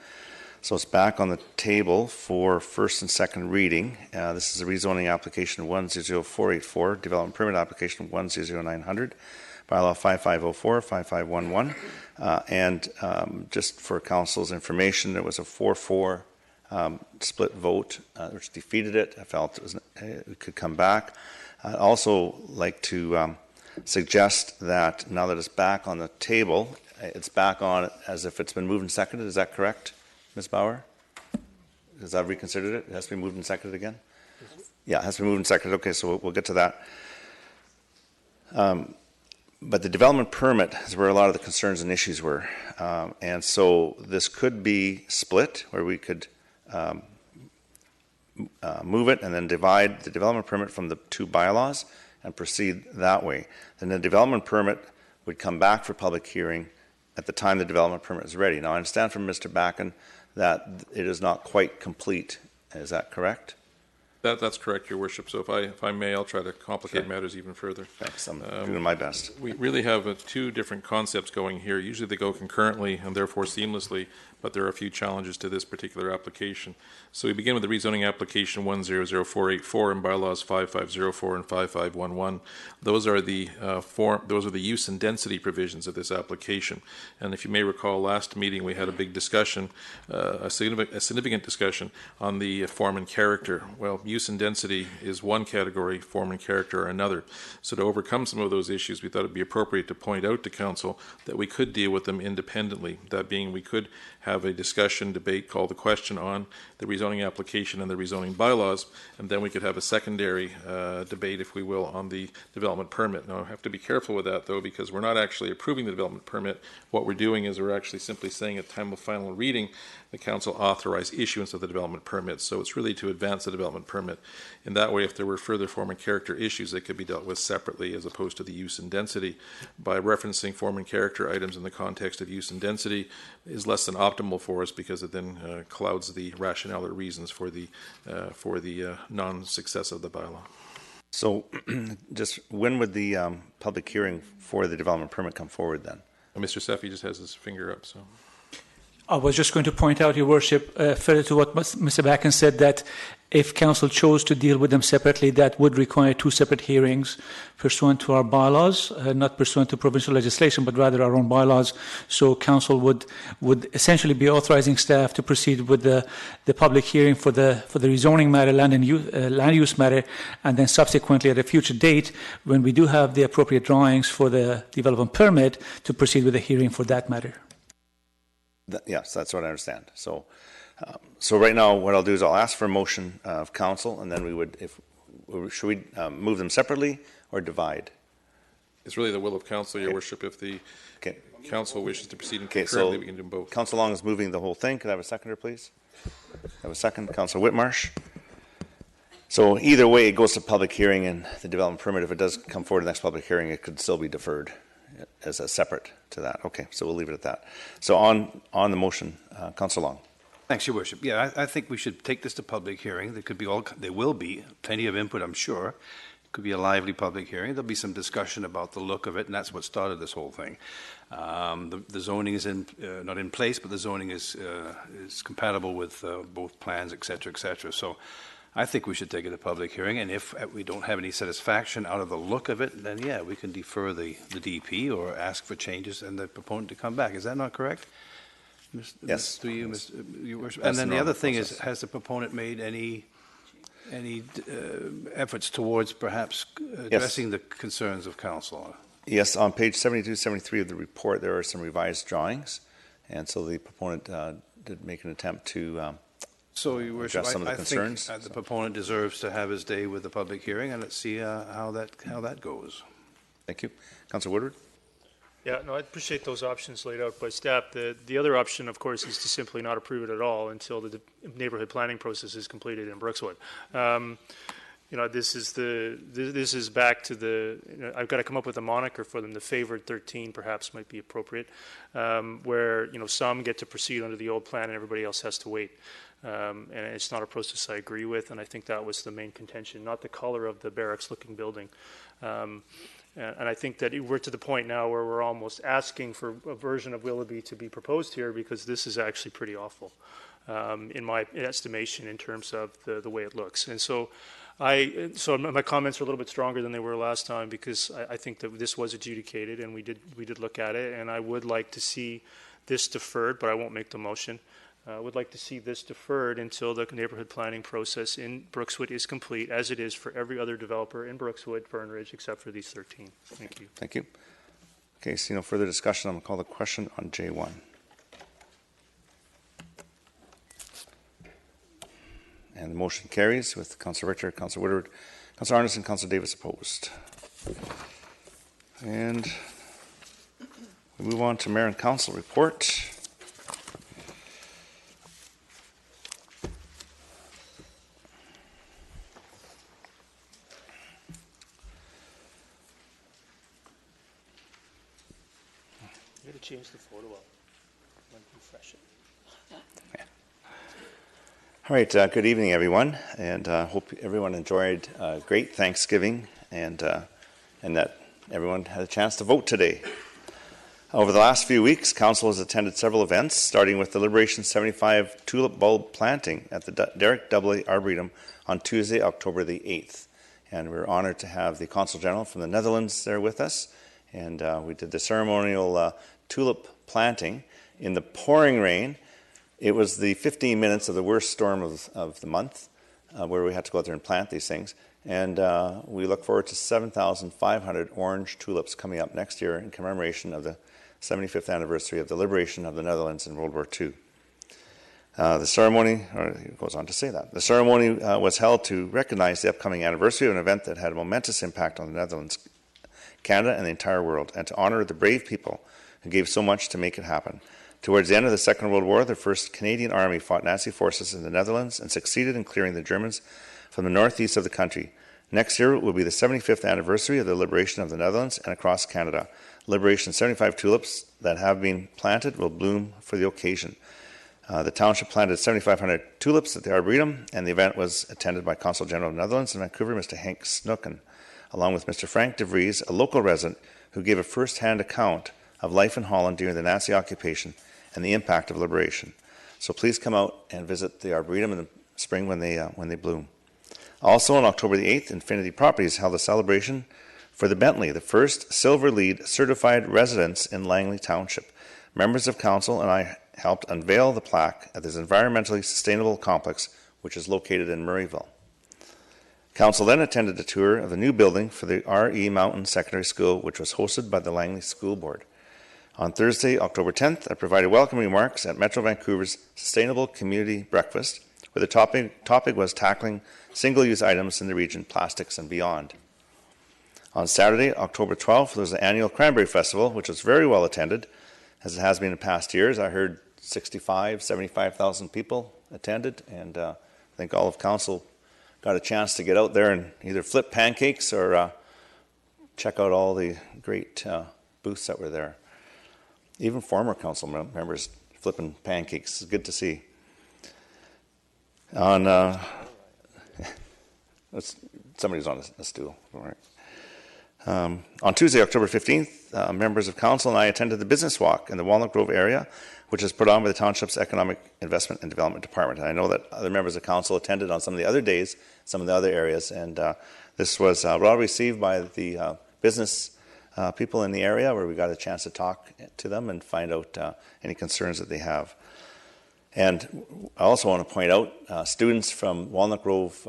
So it's back on the table for first and second reading. This is a rezoning application 100484, development permit application 100900, bylaw 5504, 5511. And just for council's information, there was a 4-4 split vote, which defeated it. I felt it could come back. I'd also like to suggest that now that it's back on the table, it's back on as if it's been moved and seconded. Is that correct, Ms. Bauer? Has that reconsidered it? It has to be moved and seconded again? Yeah, it has to be moved and seconded. Okay, so we'll get to that. But the development permit is where a lot of the concerns and issues were. And so this could be split, where we could move it and then divide the development permit from the two bylaws and proceed that way. Then the development permit would come back for public hearing at the time the development permit is ready. Now, I understand from Mr. Backen that it is not quite complete. Is that correct? That's correct, Your Worship. So if I may, I'll try to complicate matters even further. Thanks. I'm doing my best. We really have two different concepts going here. Usually they go concurrently and therefore seamlessly, but there are a few challenges to this particular application. So we begin with the rezoning application 100484 and bylaws 5504 and 5511. Those are the use and density provisions of this application. And if you may recall, last meeting we had a big discussion, a significant discussion on the form and character. Well, use and density is one category, form and character are another. So to overcome some of those issues, we thought it'd be appropriate to point out to Council that we could deal with them independently. That being, we could have a discussion, debate, call the question on the rezoning application and the rezoning bylaws, and then we could have a secondary debate, if we will, on the development permit. Now, I have to be careful with that, though, because we're not actually approving the development permit. What we're doing is we're actually simply saying at time of final reading, the Council authorize issuance of the development permit. So it's really to advance the development permit. In that way, if there were further form and character issues, they could be dealt with separately as opposed to the use and density. By referencing form and character items in the context of use and density is less than optimal for us, because it then clouds the rationale or reasons for the non-success of the bylaw. So just when would the public hearing for the development permit come forward then? Mr. Seffi just has his finger up, so. I was just going to point out, Your Worship, further to what Mr. Backen said, that if Council chose to deal with them separately, that would require two separate hearings pursuant to our bylaws, not pursuant to provincial legislation, but rather our own bylaws. So Council would essentially be authorizing staff to proceed with the public hearing for the rezoning matter, land use matter, and then subsequently at a future date, when we do have the appropriate drawings for the development permit, to proceed with the hearing for that matter. Yes, that's what I understand. So, so right now, what I'll do is I'll ask for a motion of Council, and then we would, should we move them separately or divide? It's really the will of Council, Your Worship. If the Council wishes to proceed concurrently, we can do both. Council Long is moving the whole thing. Could I have a seconder, please? Have a second, Council Whitmarsh. So either way, it goes to public hearing and the development permit. If it does come forward to the next public hearing, it could still be deferred as a separate to that. Okay, so we'll leave it at that. So on the motion, Councillor Long. Thanks, Your Worship. Yeah, I think we should take this to public hearing. There will be plenty of input, I'm sure. It could be a lively public hearing. There'll be some discussion about the look of it, and that's what started this whole thing. The zoning is not in place, but the zoning is compatible with both plans, et cetera, et cetera. So I think we should take it to public hearing, and if we don't have any satisfaction out of the look of it, then yeah, we can defer the DP or ask for changes and the proponent to come back. Is that not correct? Yes. To you, Your Worship. And then the other thing is, has the proponent made any efforts towards perhaps addressing the concerns of Council? Yes, on page 72, 73 of the report, there are some revised drawings, and so the proponent did make an attempt to so, Your Worship, I think the proponent deserves to have his day with the public hearing, and let's see how that goes. Thank you. Councillor Woodward? Yeah, no, I appreciate those options laid out by staff. The other option, of course, is to simply not approve it at all until the neighborhood planning process is completed in Brookswood. You know, this is back to the. I've got to come up with a moniker for them. The favored 13 perhaps might be appropriate, where some get to proceed under the old plan and everybody else has to wait. And it's not a process I agree with, and I think that was the main contention, not the color of the barracks-looking building. And I think that we're to the point now where we're almost asking for a version of Willoughby to be proposed here, because this is actually pretty awful, in my estimation, in terms of the way it looks. And so my comments are a little bit stronger than they were last time, because I think that this was adjudicated and we did look at it, and I would like to see this deferred, but I won't make the motion. would like to see this deferred until the neighborhood planning process in Brookswood is complete, as it is for every other developer in Brookswood, Fern Ridge, except for these 13. Thank you. Thank you. Okay, see no further discussion. I'm going to call the question on J1. And the motion carries with Councillor Richter, Councillor Woodward, Councillor Arneson, Councillor Davis opposed. And we move on to Mayor and Council report. You got to change the photo up. Refresh it. All right, good evening, everyone, and hope everyone enjoyed a great Thanksgiving and that everyone had a chance to vote today. Over the last few weeks, Council has attended several events, starting with the Liberation 75 tulip bulb planting at the Derek W. Arboretum on Tuesday, October the 8th. And we're honored to have the Consul General from the Netherlands there with us. And we did the ceremonial tulip planting in the pouring rain. It was the 15 minutes of the worst storm of the month where we had to go out there and plant these things. And we look forward to 7,500 orange tulips coming up next year in commemoration of the 75th anniversary of the liberation of the Netherlands in World War II. The ceremony, or it goes on to say that, the ceremony was held to recognize the upcoming anniversary of an event that had a momentous impact on the Netherlands, Canada, and the entire world, and to honor the brave people who gave so much to make it happen. Towards the end of the Second World War, the 1st Canadian Army fought Nazi forces in the Netherlands and succeeded in clearing the Germans from the northeast of the country. Next year will be the 75th anniversary of the liberation of the Netherlands and across Canada. Liberation 75 tulips that have been planted will bloom for the occasion. The township planted 7,500 tulips at the Arboretum, and the event was attended by Consul General of the Netherlands in Vancouver, Mr. Henk Snoeken, along with Mr. Frank de Vries, a local resident who gave a first-hand account of life in Holland during the Nazi occupation and the impact of liberation. So please come out and visit the Arboretum in the spring when they bloom. Also on October the 8th, Infinity Properties held a celebration for the Bentley, the first Silver LEED certified residence in Langley Township. Members of Council and I helped unveil the plaque at this environmentally sustainable complex, which is located in Murrayville. Council then attended a tour of the new building for the R.E. Mountain Secondary School, which was hosted by the Langley School Board. On Thursday, October 10th, I provided welcome remarks at Metro Vancouver's Sustainable Community Breakfast, where the topic was tackling single-use items in the region, plastics and beyond. On Saturday, October 12th, there was the annual Cranberry Festival, which was very well attended, as it has been in past years. I heard 75,000 people attended, and I think all of Council got a chance to get out there and either flip pancakes or check out all the great booths that were there. Even former council members flipping pancakes. It's good to see. On somebody's on a stool. All right. On Tuesday, October 15th, members of council and I attended the business walk in the Walnut Grove area, which is put on by the township's Economic Investment and Development Department. And I know that other members of council attended on some of the other days, some of the other areas, and this was well received by the business people in the area, where we got a chance to talk to them and find out any concerns that they have. And I also want to point out students from Walnut Grove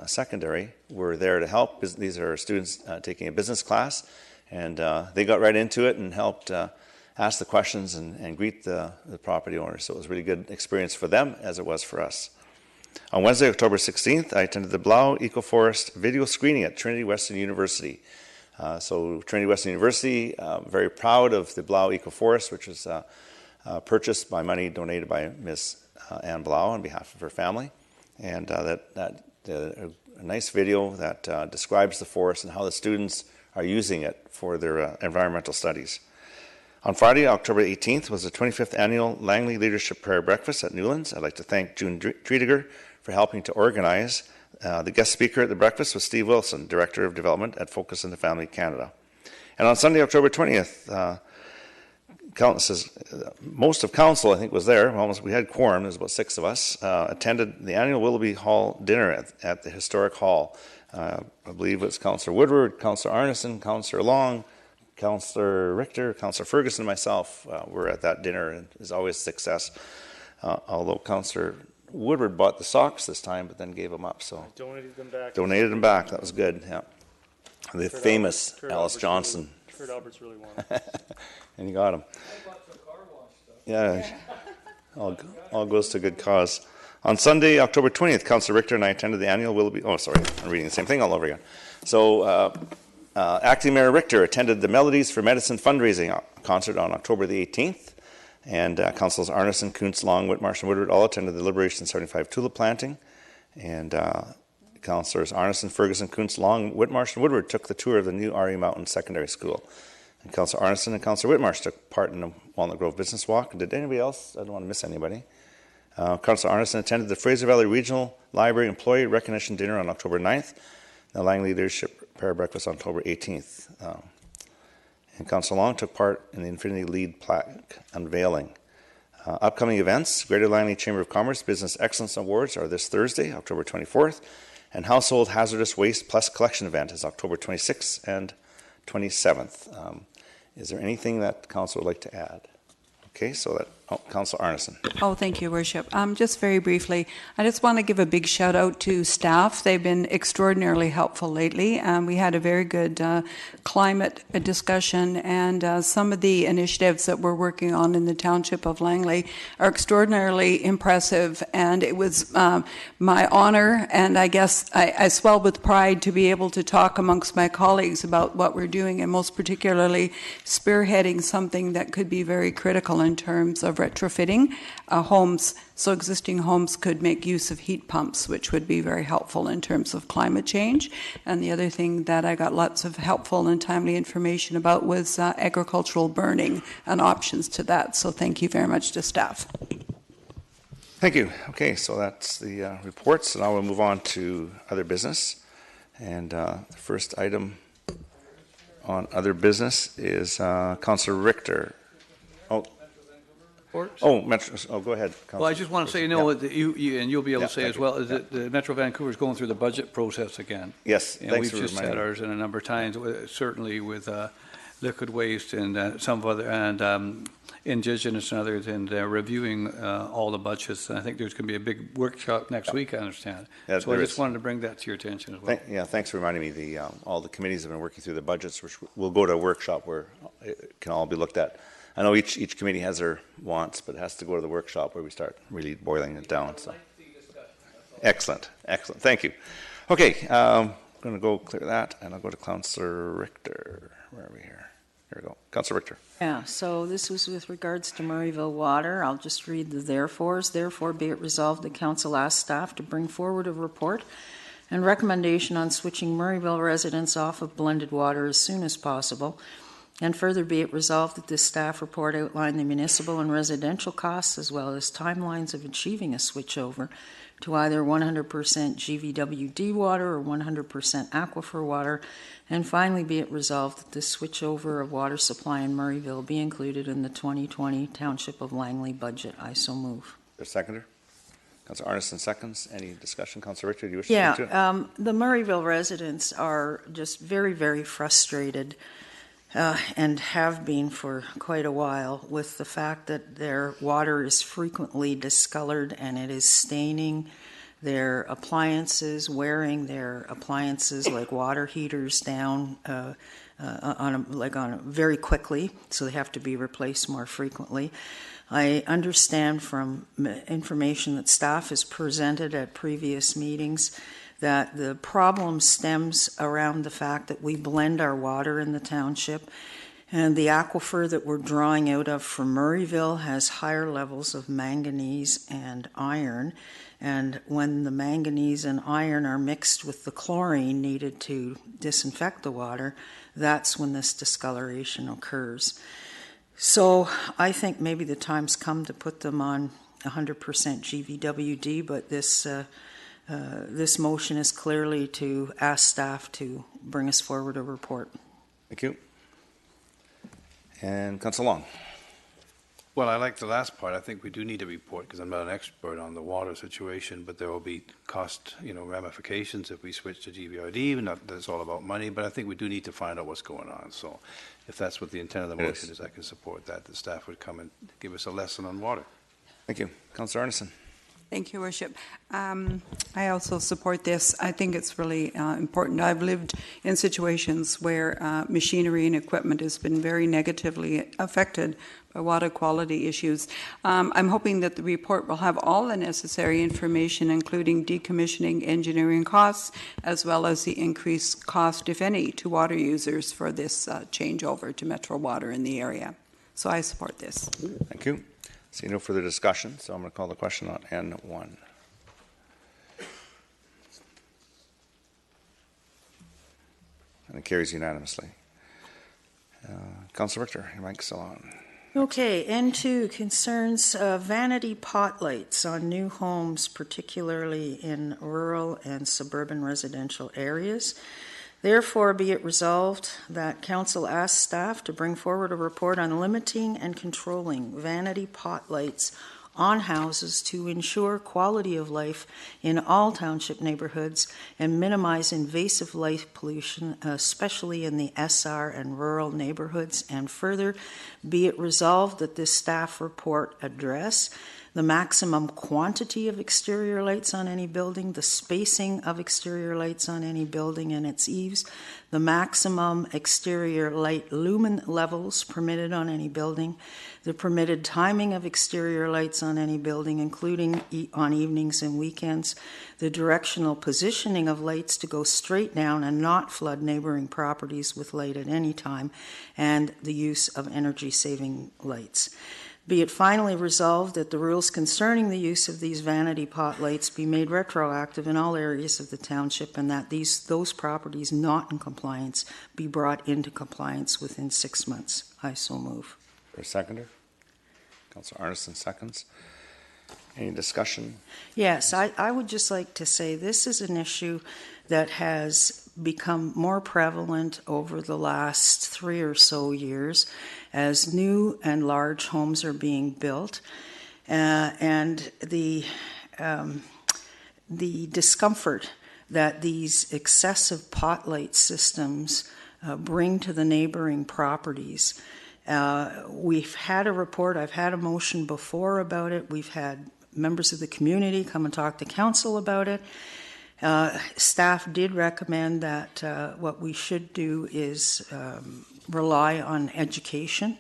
Secondary were there to help. These are students taking a business class, and they got right into it and helped ask the questions and greet the property owners. So it was a really good experience for them, as it was for us. On Wednesday, October 16th, I attended the Blau Ecoforest video screening at Trinity Western University. So Trinity Western University, very proud of the Blau Ecoforest, which was purchased by money donated by Ms. Anne Blau on behalf of her family. And a nice video that describes the forest and how the students are using it for their environmental studies. On Friday, October 18th, was the 25th annual Langley Leadership Prayer Breakfast at Newlands. I'd like to thank June Treatiger for helping to organize. The guest speaker at the breakfast was Steve Wilson, Director of Development at Focus on the Family Canada. And on Sunday, October 20th, most of council, I think, was there. We had quorum. There was about 6 of us. Attended the annual Willoughby Hall dinner at the Historic Hall. I believe it was Councillor Woodward, Councillor Arneson, Councillor Long, Councillor Richter, Councillor Ferguson, and myself were at that dinner, and it was always a success. although Councillor Woodward bought the socks this time, but then gave them up. So Donated them back. donated them back. That was good. Yeah, the Kurt famous Kurt Alice Johnson. Kurt Alberts really wanted. And you got them. Yeah, all goes to good cause. On Sunday, October 20th, Councillor Richter and I attended the annual Willoughby. Oh, sorry, I'm reading the same thing all over again. So, Acting Mayor Richter attended the Melodies for Medicine fundraising concert on October the 18th, and Councillors Arneson, Kuntz, Long, Whitmarsh, and Woodward all attended the Liberation 75 tulip planting, and Councillors Arneson, Ferguson, Kuntz, Long, Whitmarsh, and Woodward took the tour of the new RE Mountain Secondary School. And Councillor Arneson and Councillor Whitmarsh took part in the Walnut Grove Business Walk. Did anybody else? I don't want to miss anybody. Councillor Arneson attended the Fraser Valley Regional Library Employee Recognition Dinner on October 9th, the Langley Leadership Prayer Breakfast on October 18th. And Councillor Long took part in the Infinity Lead plaque unveiling. Upcoming events: Greater Langley Chamber of Commerce Business Excellence Awards are this Thursday, October 24th, and Household Hazardous Waste Plus Collection event is October 26th and 27th. Is there anything that Council would like to add? Okay, so that, Councillor Arneson. Oh, thank you, Worship. Just very briefly, I just want to give a big shout out to staff. They've been extraordinarily helpful lately. We had a very good climate discussion, and some of the initiatives that we're working on in the Township of Langley are extraordinarily impressive, and it was my honor, and I guess I swell with pride to be able to talk amongst my colleagues about what we're doing, and most particularly spearheading something that could be very critical in terms of retrofitting homes, so existing homes could make use of heat pumps, which would be very helpful in terms of climate change. And the other thing that I got lots of helpful and timely information about was agricultural burning and options to that. So thank you very much to staff. Thank you. Okay, so that's the reports. Now we'll move on to other business. And the first item on other business is Councillor Richter. Go ahead. Well, I just want to say, that you and you'll be able to say as well, is that the Metro Vancouver is going through the budget process again. Yes, and thanks we've for just had ours in a number of times, certainly with liquid waste and some other, and Indigenous and others, and reviewing all the budgets. And I think there's going to be a big workshop next week, I understand. Yeah, so I just wanted to bring that to your attention as well. Thanks for reminding me. All the committees have been working through the budgets, which we'll go to a workshop where it can all be looked at. I know each committee has their wants, but it has to go to the workshop where we start really boiling it down. So, excellent. Thank you. Okay, I'm going to go clear that, and I'll go to Councillor Richter. Where are we here? Here we go. Councillor Richter. Yeah, so this was with regards to Murrayville Water. I'll just read the therefores. Therefore, be it resolved, the Council asks staff to bring forward a report and recommendation on switching Murrayville residents off of blended water as soon as possible. And further be it resolved that this staff report outline the municipal and residential costs as well as timelines of achieving a switchover to either 100% GVWD water or 100% aquifer water. And finally be it resolved that this switchover of water supply in Murrayville be included in the 2020 Township of Langley budget. I so move. There's a seconder? Councillor Arneson seconds. Any discussion? Councillor Richter, do you wish to speak to it? The Murrayville residents are just very, very frustrated and have been for quite a while with the fact that their water is frequently discolored and it is staining their appliances, wearing their appliances like water heaters down very quickly, so they have to be replaced more frequently. I understand from information that staff has presented at previous meetings that the problem stems around the fact that we blend our water in the township, and the aquifer that we're drawing out of from Murrayville has higher levels of manganese and iron, and when the manganese and iron are mixed with the chlorine needed to disinfect the water, that's when this discoloration occurs. So I think maybe the time's come to put them on 100% GVWD, but this motion is clearly to ask staff to bring us forward a report. Thank you. And Councillor Long. Well, I like the last part. I think we do need a report because I'm not an expert on the water situation, but there will be cost, ramifications if we switch to GVRD. Not that it's all about money, but I think we do need to find out what's going on. So if that's what the intent of the motion is, I can support that. The staff would come and give us a lesson on water. Thank you. Councillor Arneson. Thank you, Worship. I also support this. I think it's really important. I've lived in situations where machinery and equipment has been very negatively affected by water quality issues. I'm hoping that the report will have all the necessary information, including decommissioning engineering costs, as well as the increased cost, if any, to water users for this changeover to Metro Water in the area. So I support this. Thank you. See no further discussion, so I'm going to call the question on N1. And it carries unanimously. Councillor Richter, your mic's still on. Okay, N2 concerns vanity pot lights on new homes, particularly in rural and suburban residential areas. Therefore, be it resolved that Council asks staff to bring forward a report on limiting and controlling vanity pot lights on houses to ensure quality of life in all township neighborhoods and minimize invasive light pollution, especially in the SR and rural neighborhoods. And further, be it resolved that this staff report address the maximum quantity of exterior lights on any building, the spacing of exterior lights on any building and its eaves, the maximum exterior light lumen levels permitted on any building, the permitted timing of exterior lights on any building, including on evenings and weekends, the directional positioning of lights to go straight down and not flood neighboring properties with light at any time, and the use of energy-saving lights. Be it finally resolved that the rules concerning the use of these vanity pot lights be made retroactive in all areas of the township, and that those properties not in compliance be brought into compliance within 6 months. I so move. For a seconder? Councillor Arneson seconds. Any discussion? Yes, I would just like to say this is an issue that has become more prevalent over the last 3 or so years as new and large homes are being built, and the discomfort that these excessive pot light systems bring to the neighboring properties. We've had a report, I've had a motion before about it, we've had members of the community come and talk to council about it. Staff did recommend that what we should do is rely on education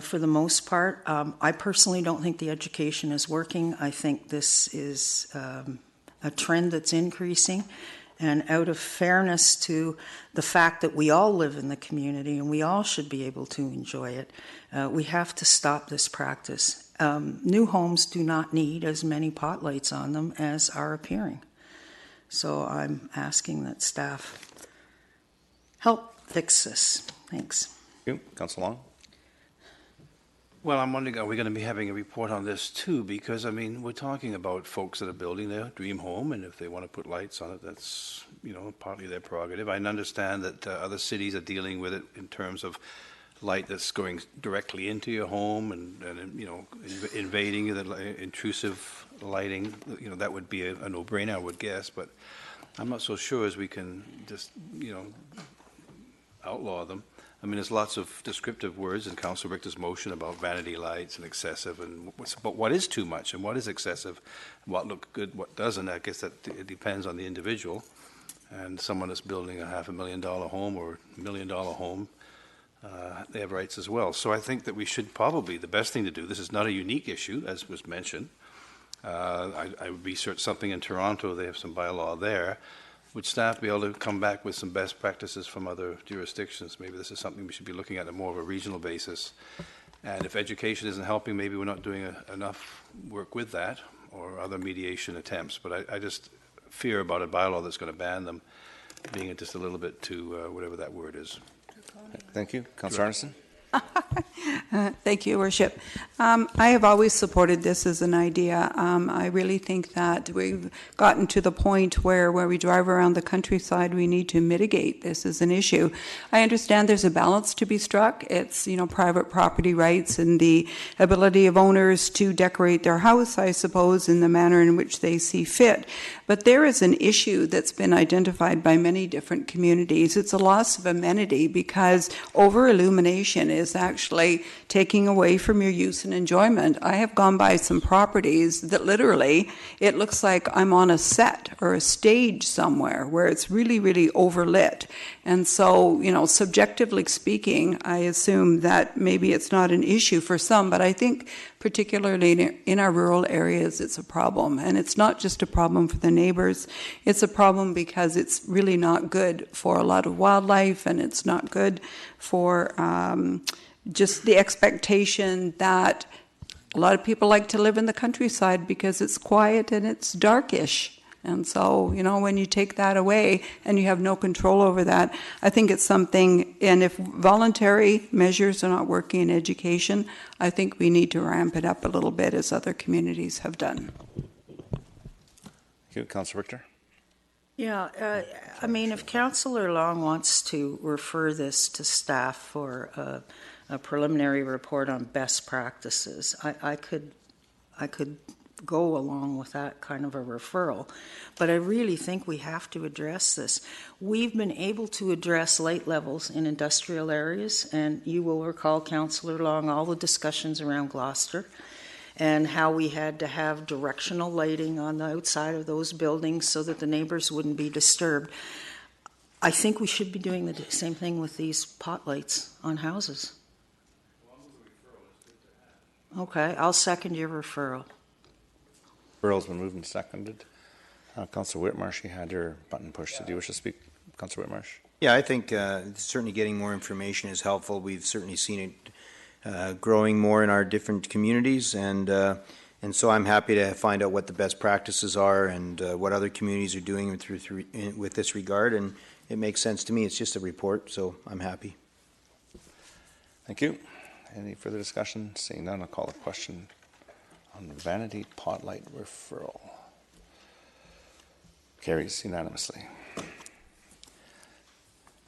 for the most part. I personally don't think the education is working. I think this is a trend that's increasing. And out of fairness to the fact that we all live in the community and we all should be able to enjoy it, we have to stop this practice. New homes do not need as many pot lights on them as are appearing. So I'm asking that staff help fix this. Thanks. Thank you. Councillor Long. Well, I'm wondering, are we going to be having a report on this too? Because, I mean, we're talking about folks that are building their dream home, and if they want to put lights on it, that's, you know, partly their prerogative. I understand that other cities are dealing with it in terms of light that's going directly into your home and you know, invading the intrusive lighting. You know, that would be a no-brainer, I would guess, but I'm not so sure as we can just, you know, outlaw them. I mean, there's lots of descriptive words in Councillor Richter's motion about vanity lights and excessive, but what is too much and what is excessive, what looks good, what doesn't. I guess that it depends on the individual. And someone that's building a $500,000 home or $1 million home, they have rights as well. So I think that we should probably, the best thing to do, this is not a unique issue, as was mentioned. I researched something in Toronto, they have some bylaw there. Would staff be able to come back with some best practices from other jurisdictions? Maybe this is something we should be looking at on more of a regional basis. And if education isn't helping, maybe we're not doing enough work with that or other mediation attempts. But I just fear about a bylaw that's going to ban them being just a little bit too, whatever that word is. Thank you. Councillor Arneson. Thank you, Worship. I have always supported this as an idea. I really think that we've gotten to the point where we drive around the countryside, we need to mitigate this as an issue. I understand there's a balance to be struck. It's, you know, private property rights and the ability of owners to decorate their house, I suppose, in the manner in which they see fit. But there is an issue that's been identified by many different communities. It's a loss of amenity because over-illumination is actually taking away from your use and enjoyment. I have gone by some properties that literally, it looks like I'm on a set or a stage somewhere where it's really, really overlit. And so, you know, subjectively speaking, I assume that maybe it's not an issue for some, but I think particularly in our rural areas, it's a problem. And it's not just a problem for the neighbors, it's a problem because it's really not good for a lot of wildlife, and it's not good for just the expectation that a lot of people like to live in the countryside because it's quiet and it's darkish. And so, you know, when you take that away and you have no control over that, I think it's something, and if voluntary measures are not working in education, I think we need to ramp it up a little bit as other communities have done. Thank you. Councillor Richter. Yeah, I mean, if Councillor Long wants to refer this to staff for a preliminary report on best practices, I could go along with that kind of a referral. But I really think we have to address this. We've been able to address light levels in industrial areas, and you will recall, Councillor Long, all the discussions around Gloucester and how we had to have directional lighting on the outside of those buildings so that the neighbors wouldn't be disturbed. I think we should be doing the same thing with these pot lights on houses. Okay, I'll second your referral. Referral's been moved and seconded. Councillor Whitmarsh, you had your button pushed. Do you wish to speak, Councillor Whitmarsh? Yeah, I think certainly getting more information is helpful. We've certainly seen it growing more in our different communities, and so I'm happy to find out what the best practices are and what other communities are doing with this regard, and it makes sense to me. It's just a report, so I'm happy. Thank you. Any further discussion? Seeing none, I'll call the question on the vanity pot light referral. Carries unanimously.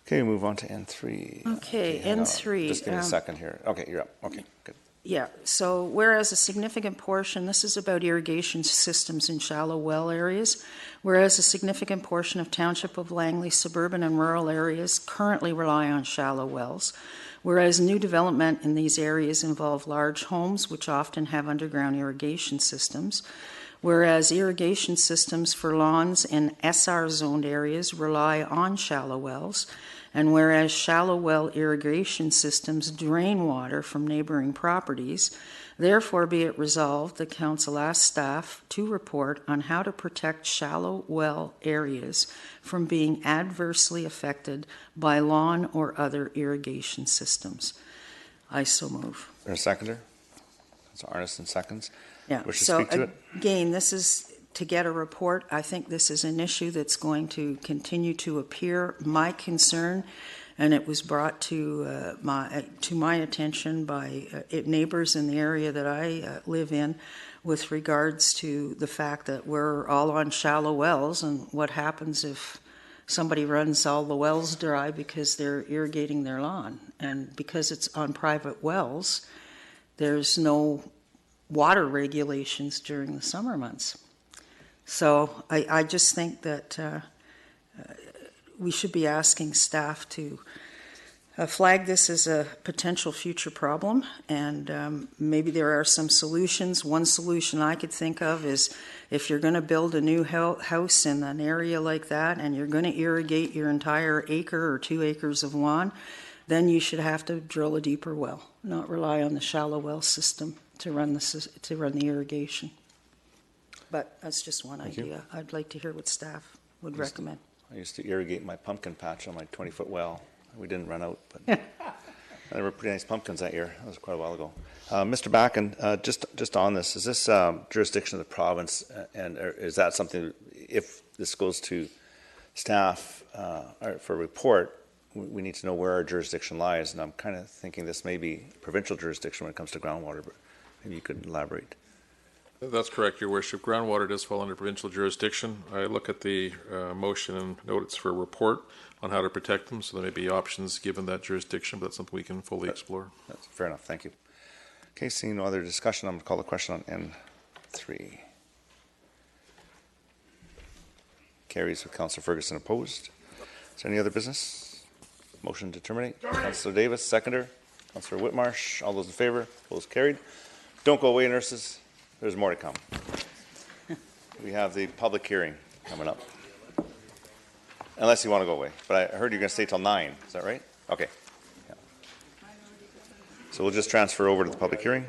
Okay, we move on to N3. Okay, N3. Just give me a second here. Okay, you're up. Okay, good. Yeah, so whereas a significant portion, this is about irrigation systems in shallow well areas, whereas a significant portion of Township of Langley suburban and rural areas currently rely on shallow wells, whereas new development in these areas involve large homes which often have underground irrigation systems, whereas irrigation systems for lawns in SR zoned areas rely on shallow wells, and whereas shallow well irrigation systems drain water from neighboring properties, therefore be it resolved, the Council asks staff to report on how to protect shallow well areas from being adversely affected by lawn or other irrigation systems. I so move. Is there a seconder? So Arneson seconds. Yeah, Wish to so speak to it? again, this is to get a report. I think this is an issue that's going to continue to appear. My concern, and it was brought to my attention by neighbors in the area that I live in, with regards to the fact that we're all on shallow wells, and what happens if somebody runs all the wells dry because they're irrigating their lawn. And because it's on private wells, there's no water regulations during the summer months. So I just think that we should be asking staff to flag this as a potential future problem, and maybe there are some solutions. One solution I could think of is if you're going to build a new house in an area like that and you're going to irrigate your entire acre or 2 acres of lawn, then you should have to drill a deeper well, not rely on the shallow well system to run the irrigation. But that's just one idea. I'd like to hear what staff would recommend. I used to irrigate my pumpkin patch on my 20-foot well. We didn't run out, but there were pretty nice pumpkins that year. That was quite a while ago. Mr. Backen, just on this, is this jurisdiction of the province, and is that something, if this goes to staff for a report, we need to know where our jurisdiction lies, and I'm kind of thinking this may be provincial jurisdiction when it comes to groundwater, but maybe you could elaborate. That's correct, Your Worship. Groundwater does fall under provincial jurisdiction. I look at the motion and note it's for a report on how to protect them, so there may be options given that jurisdiction, but that's something we can fully explore. That's fair enough. Thank you. Okay, seeing no other discussion, I'm going to call the question on N3. Carries with Councillor Ferguson opposed. Is there any other business? Motion to terminate. Councillor Davis, seconder. Councillor Whitmarsh, all those in favor? Opposed, carried. Don't go away, nurses. There's more to come. We have the public hearing coming up. Unless you want to go away. But I heard you're going to stay till 9. Is that right? Okay. Yeah. So we'll just transfer over to the public hearing.